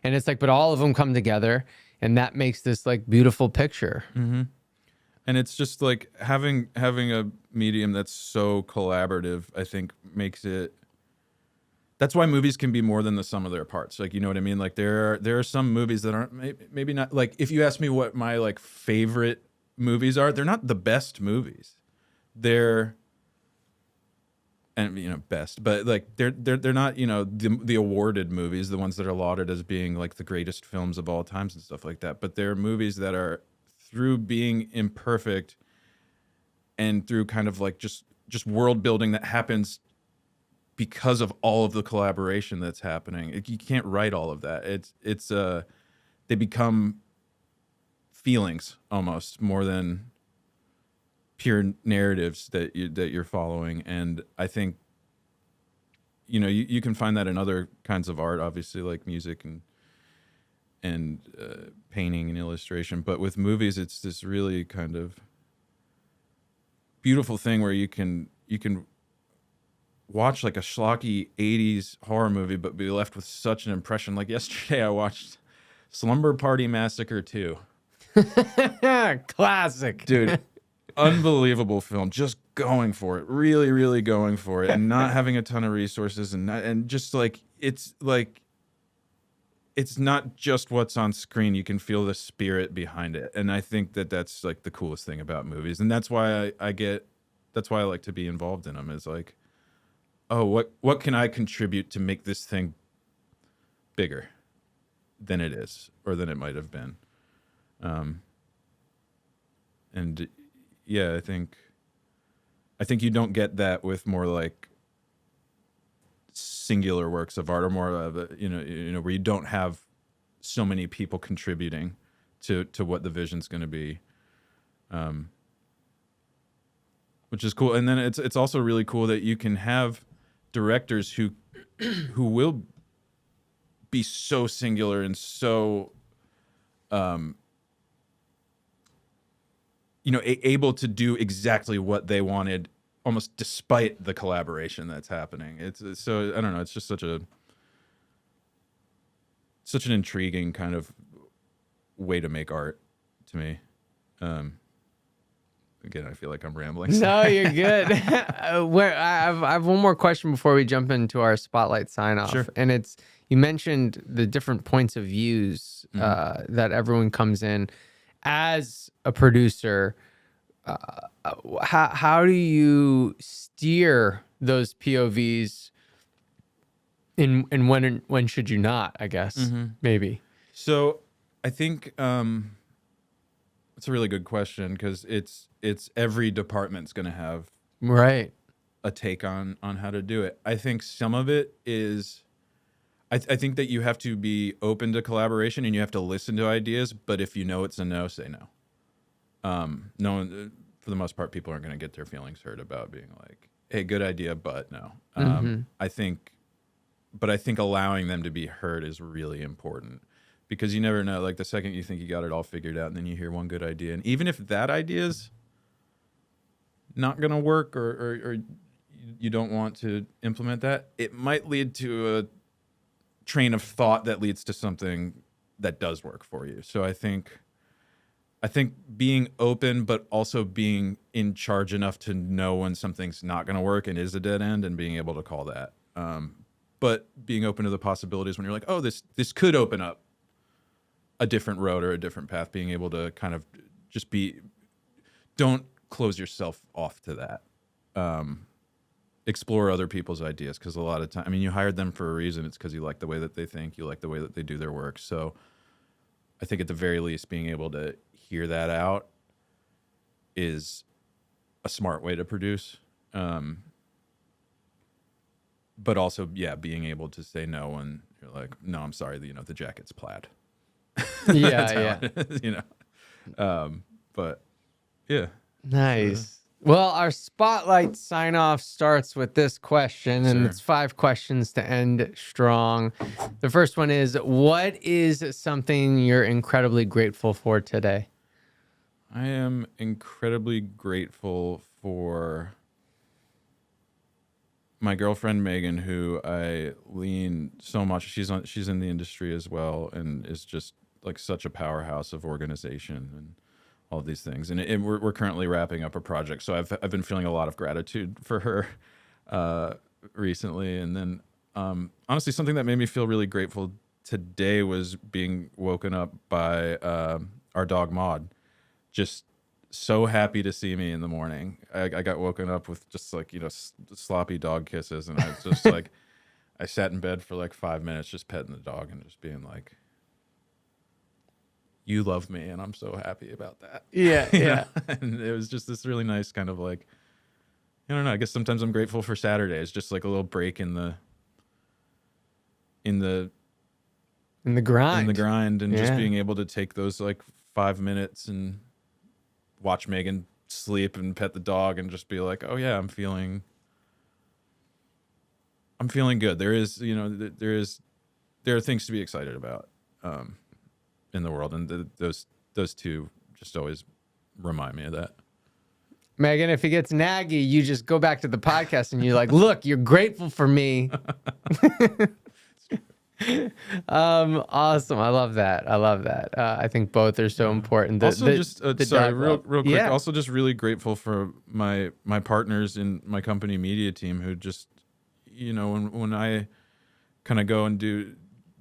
S2: And it's like, but all of them come together, and that makes this like beautiful picture.
S1: And it's just like having a medium that's so collaborative, I think makes it. That's why movies can be more than the sum of their parts. Like, you know what I mean? Like there are some movies that aren't maybe not, like if you ask me what my like favorite movies are, they're not the best movies. They're, and best, but like they're not, the awarded movies, the ones that are lauded as being like the greatest films of all times and stuff like that. But they're movies that are, through being imperfect and through kind of like just world building that happens because of all of the collaboration that's happening. You can't write all of that. It's they become feelings almost more than pure narratives that you're following. And I think you can find that in other kinds of art, obviously, like music and painting and illustration. But with movies, it's this really kind of beautiful thing where you can watch like a schlocky 80s horror movie but be left with such an impression. Like yesterday I watched Slumber Party Massacre 2.
S2: Classic.
S1: Dude, unbelievable film. Just going for it. Really, really going for it, and not having a ton of resources, and just like it's not just what's on screen. You can feel the spirit behind it. And I think that's like the coolest thing about movies. And that's why that's why I like to be involved in them, is like, oh, what can I contribute to make this thing bigger? than it is, or than it might have been. And yeah, I think you don't get that with more like singular works of art, or more of a, where you don't have so many people contributing to what the vision's going to be, which is cool. And then it's also really cool that you can have directors who will be so singular and so able to do exactly what they wanted, almost despite the collaboration that's happening. It's so, I don't know, it's just such an intriguing kind of way to make art to me. Again, I feel like I'm rambling.
S2: No, you're good. I have one more question before we jump into our spotlight sign off.
S1: Sure.
S2: And it's, you mentioned the different points of views that everyone comes in. As a producer, how do you steer those POVs in when should you not, I guess, maybe?
S1: So I think it's a really good question, because it's every department's going to have
S2: Right.
S1: a take on how to do it. I think some of it is, I think that you have to be open to collaboration and you have to listen to ideas, but if you know it's a no, say no. No one, for the most part, people aren't going to get their feelings hurt about being like, hey, good idea, but no. I think allowing them to be heard is really important, because you never know, like the second you think you got it all figured out and then you hear one good idea, and even if that idea's not going to work, or you don't want to implement that, it might lead to a train of thought that leads to something that does work for you. So I think being open, but also being in charge enough to know when something's not going to work and is a dead end, and being able to call that. But being open to the possibilities when you're like, oh, this could open up a different road or a different path, being able to kind of just don't close yourself off to that. Explore other people's ideas, because a lot of time, I mean, you hired them for a reason. It's because you like the way that they think, you like the way that they do their work. So I think at the very least, being able to hear that out is a smart way to produce. But also, yeah, being able to say no when you're like, no, I'm sorry, the jacket's plaid.
S2: Yeah,
S1: yeah. But yeah.
S2: Nice. Well, our spotlight sign off starts with this question, and it's 5 questions to end strong. The first one is, what is something you're incredibly grateful for today?
S1: I am incredibly grateful for my girlfriend Megan, who I lean so much. She's in the industry as well, and is just like such a powerhouse of organization and all of these things. And we're currently wrapping up a project, so I've been feeling a lot of gratitude for her recently. And then honestly, something that made me feel really grateful today was being woken up by our dog Maud. Just so happy to see me in the morning. I got woken up with just like, sloppy dog kisses, and I was just like, I sat in bed for like 5 minutes just petting the dog and just being like, you love me, and I'm so happy about that.
S2: Yeah, yeah.
S1: And it was just this really nice kind of like, I don't know, I guess sometimes I'm grateful for Saturdays, just like a little break in the grind, and just being able to take those like 5 minutes and watch Megan sleep and pet the dog and just be like, oh yeah, I'm feeling good. There are things to be excited about in the world, and those two just always remind me of that.
S2: Megan, if it gets naggy, you just go back to the podcast and you're like, look, you're grateful for me. Awesome. I love that. I think both are so important.
S1: Real quick.
S2: Yeah.
S1: Also, just really grateful for my partners in my company media team, who just, when I kind of go and do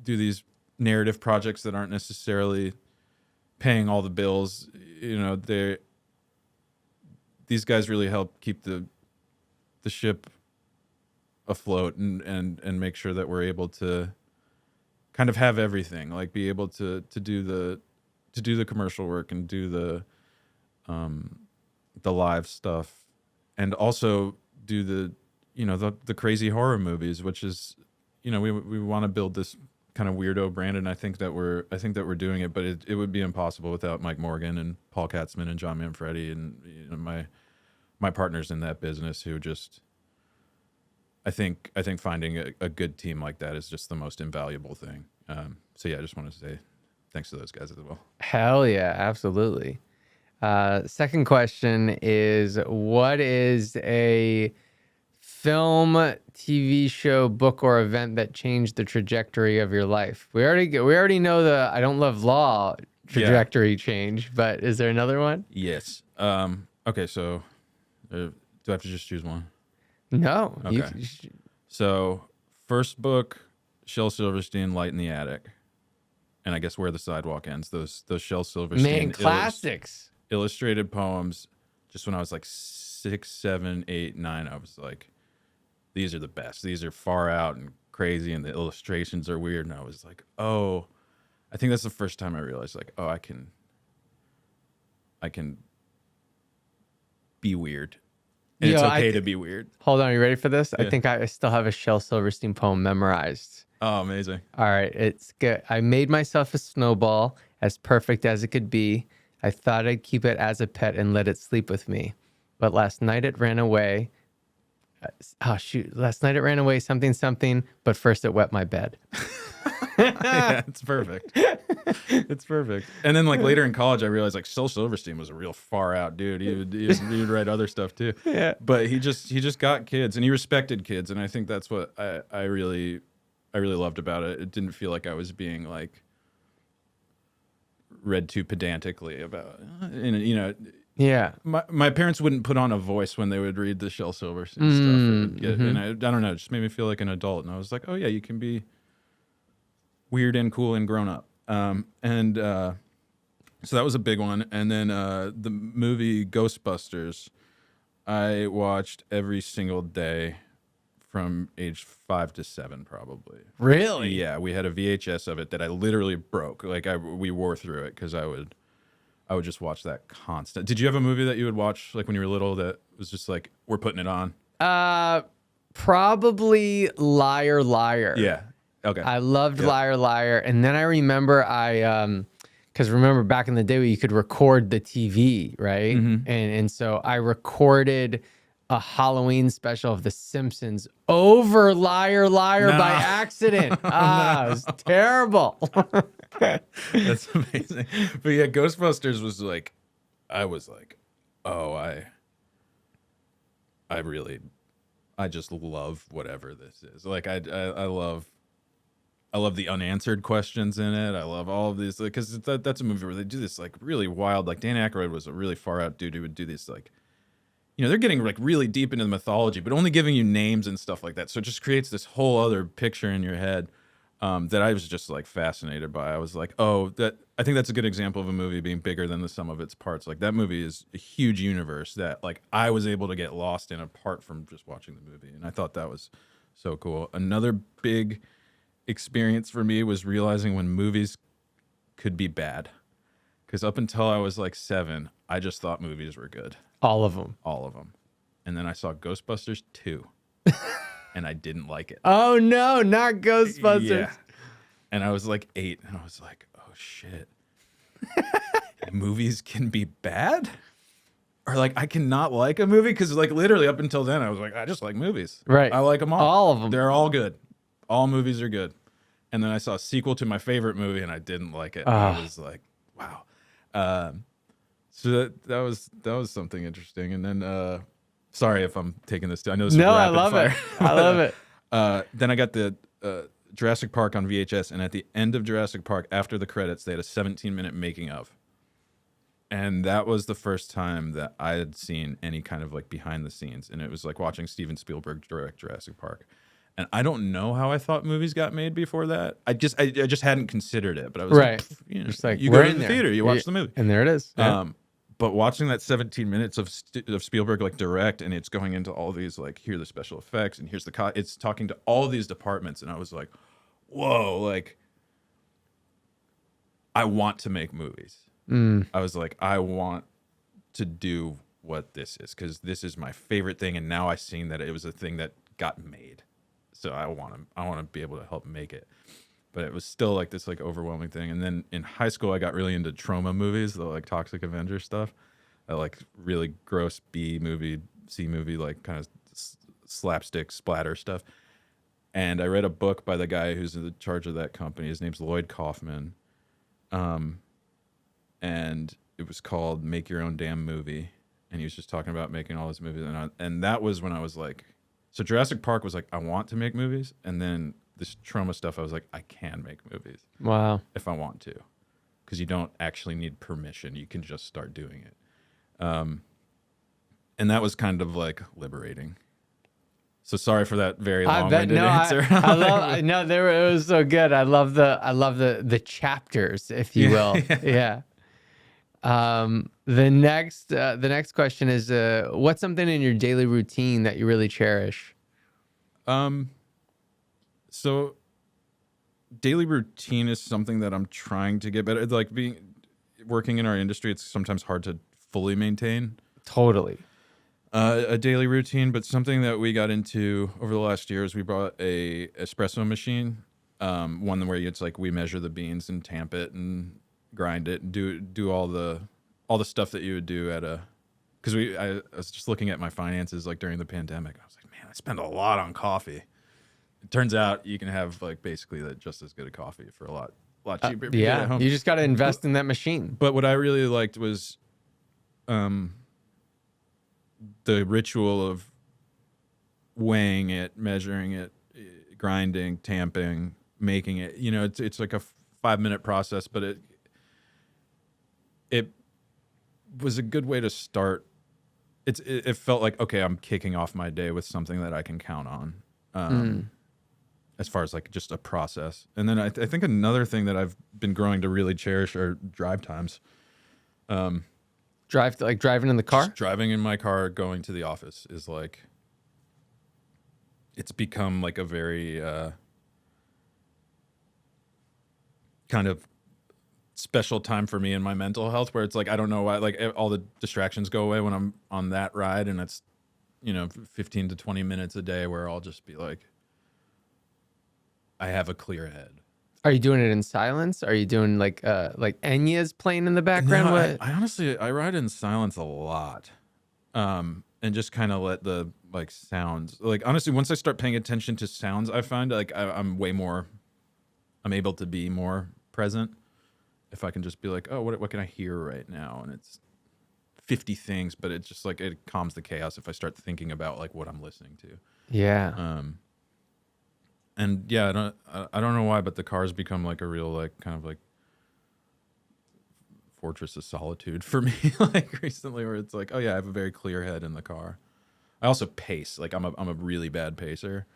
S1: these narrative projects that aren't necessarily paying all the bills, these guys really help keep the ship afloat and make sure that we're able to kind of have everything, like be able to do the commercial work and do the live stuff, and also do the crazy horror movies, which is, we want to build this kind of weirdo brand, and I think that we're doing it, but it would be impossible without Mike Morgan and Paul Katzman and John Manfredi and my partners in that business, who just, I think finding a good team like that is just the most invaluable thing. So yeah, I just wanted to say thanks to those guys as well.
S2: Hell yeah, absolutely. Second question is, what is a film, TV show, book, or event that changed the trajectory of your life? We already know the I Don't Love Law trajectory change, but is there another one?
S1: Yes. Okay, so do I have to just choose one?
S2: No.
S1: Okay. So first book, Shel Silverstein, Light in the Attic, and I guess Where the Sidewalk Ends. Those Shel Silverstein
S2: Classics.
S1: Illustrated poems. Just when I was like 6, 7, 8, 9, I was like, these are the best. These are far out and crazy, and the illustrations are weird. And I was like, oh, I think that's the first time I realized, like, oh, I can be weird. And it's okay to be weird.
S2: Hold on, are you ready for this?
S1: Yeah.
S2: I think I still have a Shel Silverstein poem memorized.
S1: Oh, amazing.
S2: All right, it's good. I made myself a snowball, as perfect as it could be. I thought I'd keep it as a pet and let it sleep with me. But last night it ran away. Last night it ran away, something, but first it wet my bed.
S1: Yeah, it's perfect. It's perfect. And then like later in college, I realized like Shel Silverstein was a real far out dude. He would write other stuff too.
S2: Yeah.
S1: But he just got kids, and he respected kids, and I think that's what I really loved about it. It didn't feel like I was being like read too pedantically about,
S2: Yeah.
S1: My parents wouldn't put on a voice when they would read the Shel Silverstein stuff. And I don't know, it just made me feel like an adult. And I was like, oh yeah, you can be weird and cool and grown up. So that was a big one. And then the movie Ghostbusters, I watched every single day from age 5 to 7, probably.
S2: Really?
S1: Yeah, we had a VHS of it that I literally broke. Like we wore through it because I would just watch that constant. Did you have a movie that you would watch like when you were little that was just like, we're putting it on?
S2: Probably Liar Liar.
S1: Yeah. Okay.
S2: I loved Liar Liar, and then I remember because remember back in the day you could record the TV, right? And so I recorded a Halloween special of The Simpsons over Liar Liar by accident. It was terrible.
S1: That's amazing. But yeah, Ghostbusters was like, I was like, oh, I just love whatever this is. Like I love the unanswered questions in it. I love all of these, because that's a movie where they do this like really wild, like Dan Aykroyd was a really far out dude who would do these like, they're getting like really deep into the mythology, but only giving you names and stuff like that. So it just creates this whole other picture in your head that I was just like fascinated by. I was like, oh, I think that's a good example of a movie being bigger than the sum of its parts. Like that movie is a huge universe that like I was able to get lost in apart from just watching the movie. And I thought that was so cool. Another big experience for me was realizing when movies could be bad. Because up until I was like 7, I just thought movies were good.
S2: All of them.
S1: And then I saw Ghostbusters 2, and I didn't like it.
S2: Oh no, not Ghostbusters.
S1: Yeah. And I was like 8, and I was like, oh shit. Movies can be bad? Or like I cannot like a movie? Because like literally up until then, I was like, I just like movies.
S2: Right.
S1: I like them all.
S2: All of them.
S1: They're all good. All movies are good. And then I saw a sequel to my favorite movie, and I didn't like it. I was like, wow. So that was something interesting. And then sorry if I'm taking this. I know this is
S2: I
S1: rapid
S2: love
S1: fire.
S2: it. I love it.
S1: Then I got the Jurassic Park on VHS, and at the end of Jurassic Park, after the credits, they had a 17-minute making of. And that was the first time that I had seen any kind of like behind the scenes, and it was like watching Steven Spielberg direct Jurassic Park. And I don't know how I thought movies got made before that. I just hadn't considered it. But I was
S2: just like
S1: you go to the theater, you watch the movie,
S2: and there it is. Yeah.
S1: But watching that 17 minutes of Spielberg like direct, and it's going into all these like, here are the special effects, and here's it's talking to all these departments, and I was like, whoa, like I want to make movies. I was like, I want to do what this is because this is my favorite thing, and now I've seen that it was a thing that got made, so I want to be able to help make it. But it was still like this like overwhelming thing. And then in high school, I got really into trauma movies, the like Toxic Avenger stuff, like really gross B movie, C movie, like kind of slapstick splatter stuff. And I read a book by the guy who's in charge of that company. His name's Lloyd Kaufman. And it was called Make Your Own Damn Movie. And he was just talking about making all his movies. And that was when I was like, so Jurassic Park was like, I want to make movies. And then this trauma stuff, I was like, I can make movies.
S2: Wow.
S1: If I want to. Because you don't actually need permission. You can just start doing it. And that was kind of like liberating. So sorry for that very long-winded answer.
S2: It was so good. I love the chapters, if you will. Yeah. The next question is, what's something in your daily routine that you really cherish?
S1: So daily routine is something that I'm trying to get better. Like working in our industry, it's sometimes hard to fully maintain.
S2: Totally.
S1: A daily routine, but something that we got into over the last year is we bought a espresso machine, one where it's like we measure the beans and tamp it and grind it and do all the stuff that you would do at a. Because I was just looking at my finances like during the pandemic. I was like, man, I spend a lot on coffee. It turns out you can have like basically just as good a coffee for a lot cheaper.
S2: Yeah, you just got to invest in that machine.
S1: But what I really liked was, the ritual of weighing it, measuring it, grinding, tamping, making it. You know, it's like a 5-minute process, but it was a good way to start. It felt like, okay, I'm kicking off my day with something that I can count on. As far as like just a process. And then I think another thing that I've been growing to really cherish are drive times.
S2: Driving in the car?
S1: Just driving in my car, going to the office is like, it's become like a very kind of special time for me in my mental health, where it's like, I don't know why, like all the distractions go away when I'm on that ride, and it's, 15 to 20 minutes a day where I'll just be like, I have a clear head.
S2: Are you doing it in silence? Are you doing like Enya's playing in the background?
S1: No, I honestly, I ride in silence a lot, and just kind of let the like sounds. Like honestly, once I start paying attention to sounds, I find like I'm able to be more present if I can just be like, oh, what can I hear right now? And it's 50 things, but it's just like it calms the chaos if I start thinking about like what I'm listening to.
S2: Yeah.
S1: And yeah, I don't know why, but the car's become like a real like kind of like fortress of solitude for me. Like recently, where it's like, oh yeah, I have a very clear head in the car. I also pace. Like I'm a really bad pacer,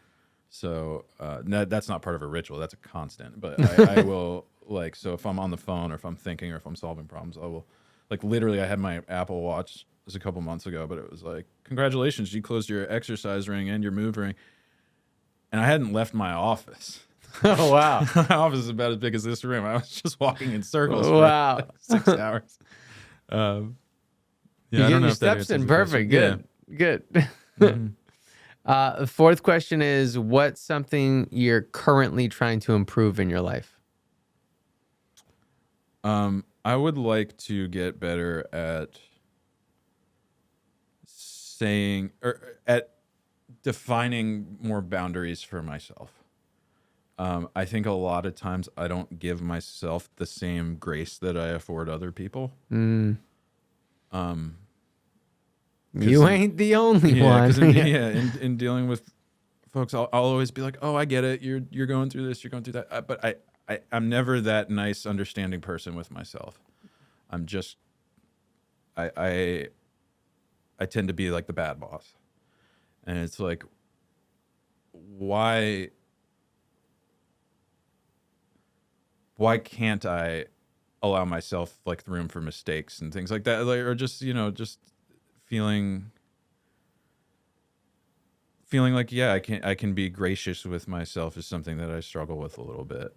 S1: so that's not part of a ritual. That's a constant. But I will like, so if I'm on the phone or if I'm thinking or if I'm solving problems, I will like literally. I had my Apple Watch a couple months ago, but it was like, congratulations, you closed your exercise ring and your move ring. And I hadn't left my office.
S2: Oh, wow.
S1: My office is about as big as this room. I was just walking in circles for
S2: like
S1: 6 hours. Yeah,
S2: you
S1: I don't know
S2: your
S1: if that
S2: steps in
S1: answers the
S2: perfect.
S1: question.
S2: Good.
S1: Yeah.
S2: Good. The fourth question is, what's something you're currently trying to improve in your life?
S1: I would like to get better at saying or at defining more boundaries for myself. I think a lot of times I don't give myself the same grace that I afford other people.
S2: You ain't the only one.
S1: In dealing with folks, I'll always be like, oh, I get it. You're going through this, you're going through that. But I'm never that nice, understanding person with myself. I'm just, I tend to be like the bad boss. And it's like, why can't I allow myself like the room for mistakes and things like that? Like, or just, just feeling like, yeah, I can be gracious with myself is something that I struggle with a little bit.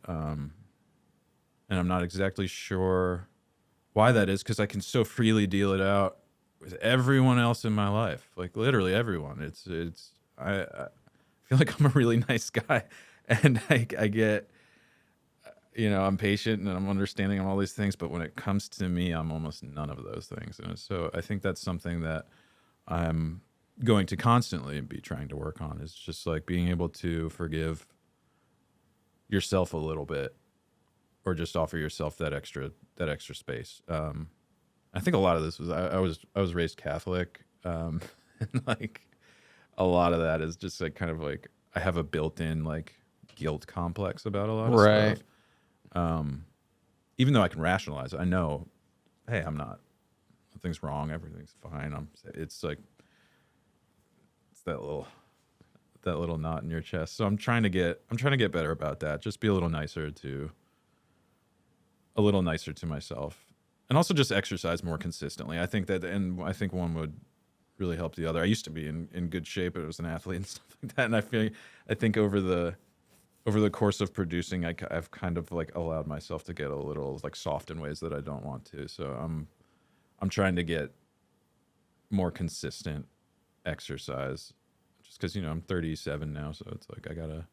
S1: and I'm not exactly sure why that is, because I can so freely deal it out with everyone else in my life, like literally everyone. I feel like I'm a really nice guy, and I get, I'm patient and I'm understanding of all these things, but when it comes to me, I'm almost none of those things. And so I think that's something that I'm going to constantly be trying to work on, is just like being able to forgive yourself a little bit, or just offer yourself that extra space. I think a lot of this was I was raised Catholic, and like a lot of that is just like kind of like I have a built-in like guilt complex about a lot of
S2: Right.
S1: stuff. Even though I can rationalize it, I know, hey, I'm not, nothing's wrong, everything's fine. It's like it's that little knot in your chest. So I'm trying to get better about that. Just be a little nicer to myself, and also just exercise more consistently. I think that, and I think one would really help the other. I used to be in good shape as an athlete and stuff like that, and I think over the course of producing, I've kind of like allowed myself to get a little like soft in ways that I don't want to. So I'm trying to get more consistent exercise, just because I'm 37 now, so it's like I gotta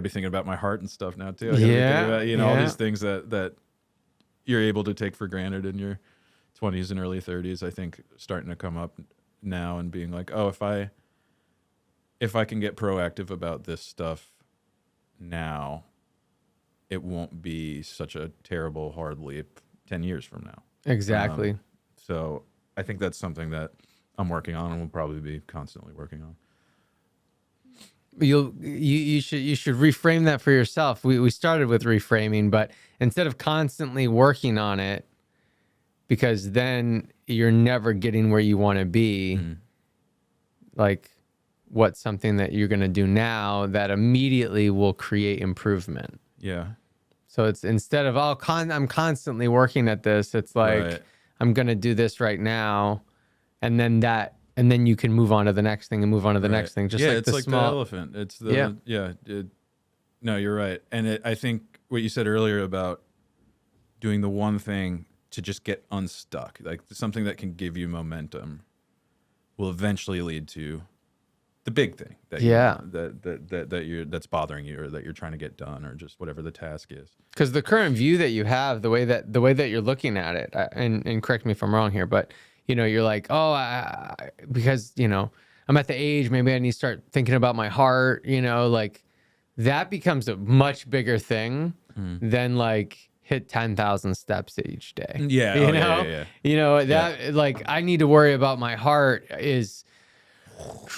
S1: be thinking about my heart and stuff now too. I gotta be thinking about all these things that you're able to take for granted in your 20s and early 30s. I think starting to come up now and being like, oh, if I can get proactive about this stuff now, it won't be such a terrible hard leap 10 years from now.
S2: Exactly.
S1: So I think that's something that I'm working on and will probably be constantly working on.
S2: You should reframe that for yourself. We started with reframing, but instead of constantly working on it, because then you're never getting where you want to be, like what's something that you're going to do now that immediately will create improvement.
S1: Yeah.
S2: So it's instead of I'm constantly working at this, it's like
S1: Right.
S2: I'm going to do this right now, and then you can move on to the next thing and move on to the next thing. Just like
S1: it's
S2: the
S1: like
S2: small
S1: the elephant. It's the no, you're right. And I think what you said earlier about doing the one thing to just get unstuck, like something that can give you momentum, will eventually lead to the big thing that you want, that's bothering you, or that you're trying to get done, or just whatever the task is.
S2: Because the current view that you have, the way that you're looking at it, and correct me if I'm wrong here, but you're like, oh, because I'm at the age, maybe I need to start thinking about my heart. Like that becomes a much bigger thing than like hit 10,000 steps each day.
S1: Yeah.
S2: That like I need to worry about my heart is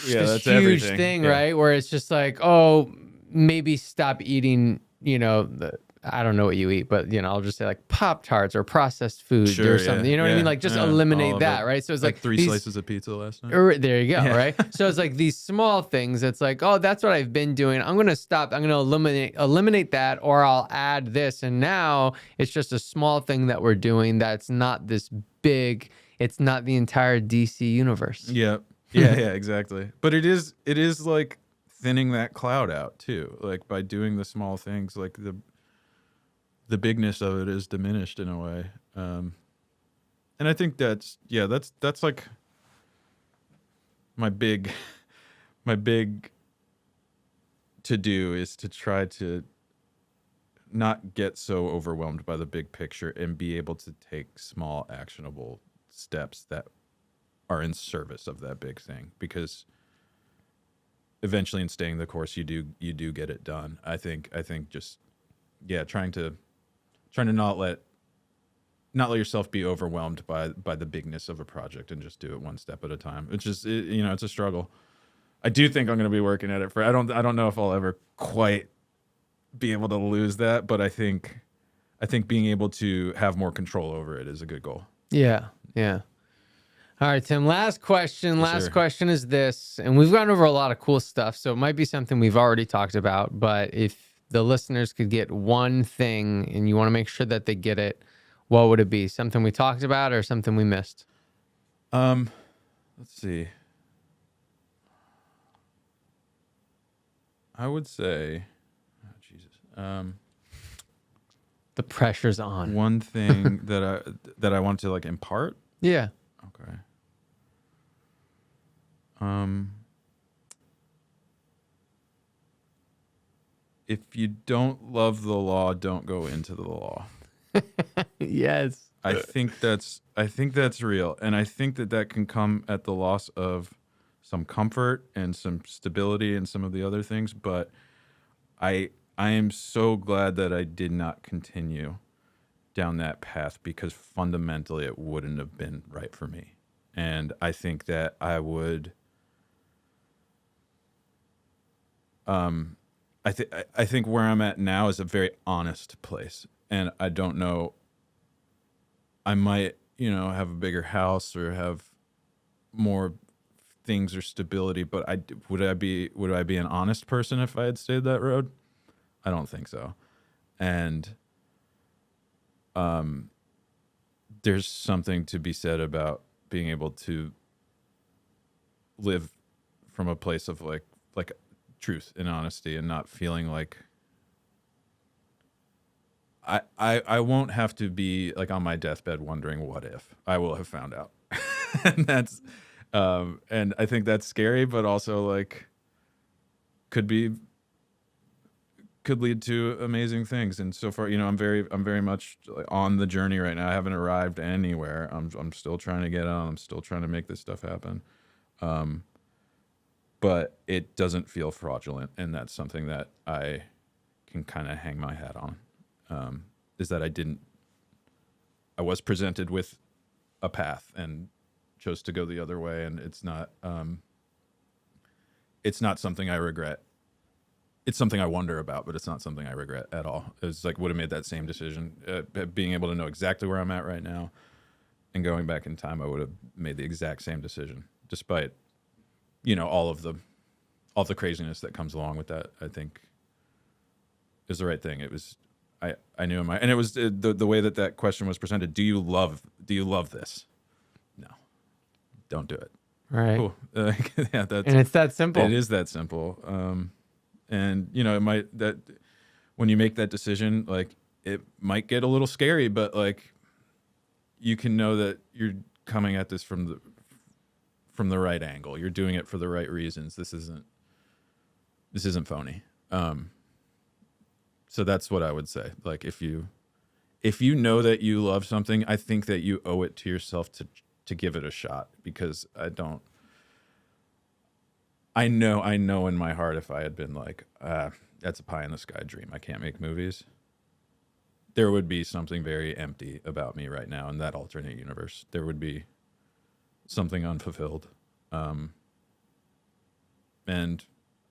S2: this
S1: that's
S2: huge
S1: everything.
S2: thing, right? Where it's just like, oh, maybe stop eating, I don't know what you eat, but I'll just say like Pop-Tarts or processed foods or something. You know what I mean? Like just eliminate that, right? So it's like
S1: three slices of pizza last night.
S2: There you go, right? So it's like these small things. It's like, oh, that's what I've been doing. I'm gonna stop. I'm gonna eliminate that, or I'll add this. And now it's just a small thing that we're doing. That's not this big. It's not the entire DC universe.
S1: Yeah, exactly. But it is like thinning that cloud out too. Like by doing the small things, like the bigness of it is diminished in a way. And I think that's like my big to do is to try to not get so overwhelmed by the big picture and be able to take small actionable steps that are in service of that big thing, because eventually in staying the course you do get it done. I think just trying to not let yourself be overwhelmed by the bigness of a project, and just do it one step at a time. It's just it's a struggle. I do think I'm going to be working at it for I don't know if I'll ever quite be able to lose that, but I think being able to have more control over it is a good goal.
S2: Yeah. All right, Tim, last question.
S1: Yes,
S2: last
S1: sir.
S2: question is this, and we've gone over a lot of cool stuff, so it might be something we've already talked about, but if the listeners could get one thing and you want to make sure that they get it, what would it be? Something we talked about or something we missed?
S1: Let's see. I would say, oh, Jesus.
S2: The pressure's on.
S1: One thing that I want to like impart.
S2: Yeah.
S1: Okay. If you don't love the law, don't go into the law.
S2: Yes.
S1: I think that's real, and I think that can come at the loss of some comfort and some stability and some of the other things. But I am so glad that I did not continue down that path, because fundamentally it wouldn't have been right for me, and I think that I would. I think where I'm at now is a very honest place, and I don't know. I might, have a bigger house or have more things or stability, but would I be an honest person if I had stayed that road? I don't think so. And there's something to be said about being able to live from a place of like truth and honesty, and not feeling like I won't have to be like on my deathbed wondering what if. I will have found out. And that's and I think that's scary, but also like could lead to amazing things. And so far, I'm very much on the journey right now. I haven't arrived anywhere. I'm still trying to get on. I'm still trying to make this stuff happen. But it doesn't feel fraudulent, and that's something that I can kind of hang my hat on. Is that I was presented with a path and chose to go the other way, and it's not something I regret. It's something I wonder about, but it's not something I regret at all. It's like would have made that same decision, being able to know exactly where I'm at right now, and going back in time, I would have made the exact same decision, despite all the craziness that comes along with that. I think is the right thing. It was. I knew and it was the way that question was presented. Do you love this? No, don't do it.
S2: Right.
S1: Cool. Yeah,
S2: and it's that simple.
S1: It is that simple. And it might that when you make that decision, like it might get a little scary, but like you can know that you're coming at this from the right angle. You're doing it for the right reasons. This isn't phony. So that's what I would say. Like if you know that you love something, I think that you owe it to yourself to give it a shot, because I know in my heart, if I had been like, that's a pie in the sky dream, I can't make movies, there would be something very empty about me right now in that alternate universe. There would be something unfulfilled. And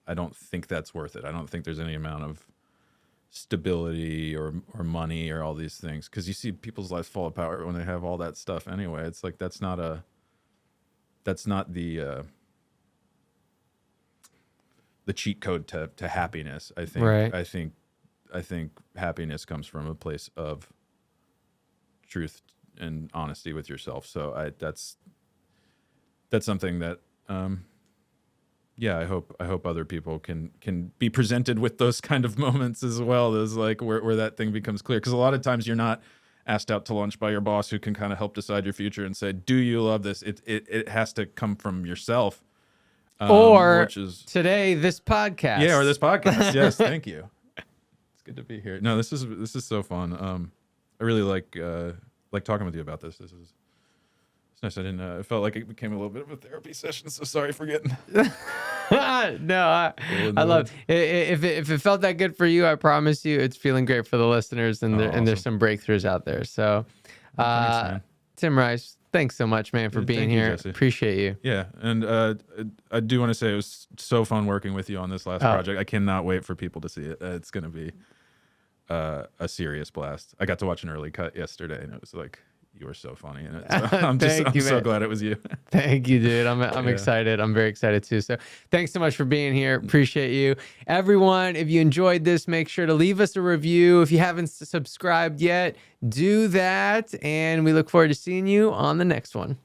S1: I don't think that's worth it. I don't think there's any amount of stability or money or all these things, because you see people's lives fall apart when they have all that stuff anyway. It's like that's not the cheat code to happiness. I think
S2: Right.
S1: I think happiness comes from a place of truth and honesty with yourself. So that's something that I hope other people can be presented with those kind of moments as well, as like where that thing becomes clear. Because a lot of times you're not asked out to lunch by your boss, who can kind of help decide your future and say, do you love this? It has to come from yourself.
S2: Or
S1: which is,
S2: today, this podcast.
S1: yeah, or this podcast. Yes, thank you. It's good to be here. No, this is so fun. I really like talking with you about this. It's nice. I felt like it became a little bit of a therapy session, so sorry for getting.
S2: No, I love it. If it felt that good for you, I promise you, it's feeling great for the listeners, and
S1: Awesome.
S2: there's some breakthroughs out there. So,
S1: Thanks, man.
S2: Tim Reis, thanks so much, man, for being
S1: Thank you,
S2: here.
S1: Jesse.
S2: Appreciate you.
S1: Yeah, and I do want to say it was so fun working with you on this last project. I cannot wait for people to see it. It's going to be a serious blast. I got to watch an early cut yesterday, and it was like, you were so funny in it. So I'm so glad it was you.
S2: Thank you, dude. I'm excited. I'm very excited too. So thanks so much for being here. Appreciate you. Everyone, if you enjoyed this, make sure to leave us a review. If you haven't subscribed yet, do that. And we look forward to seeing you on the next one.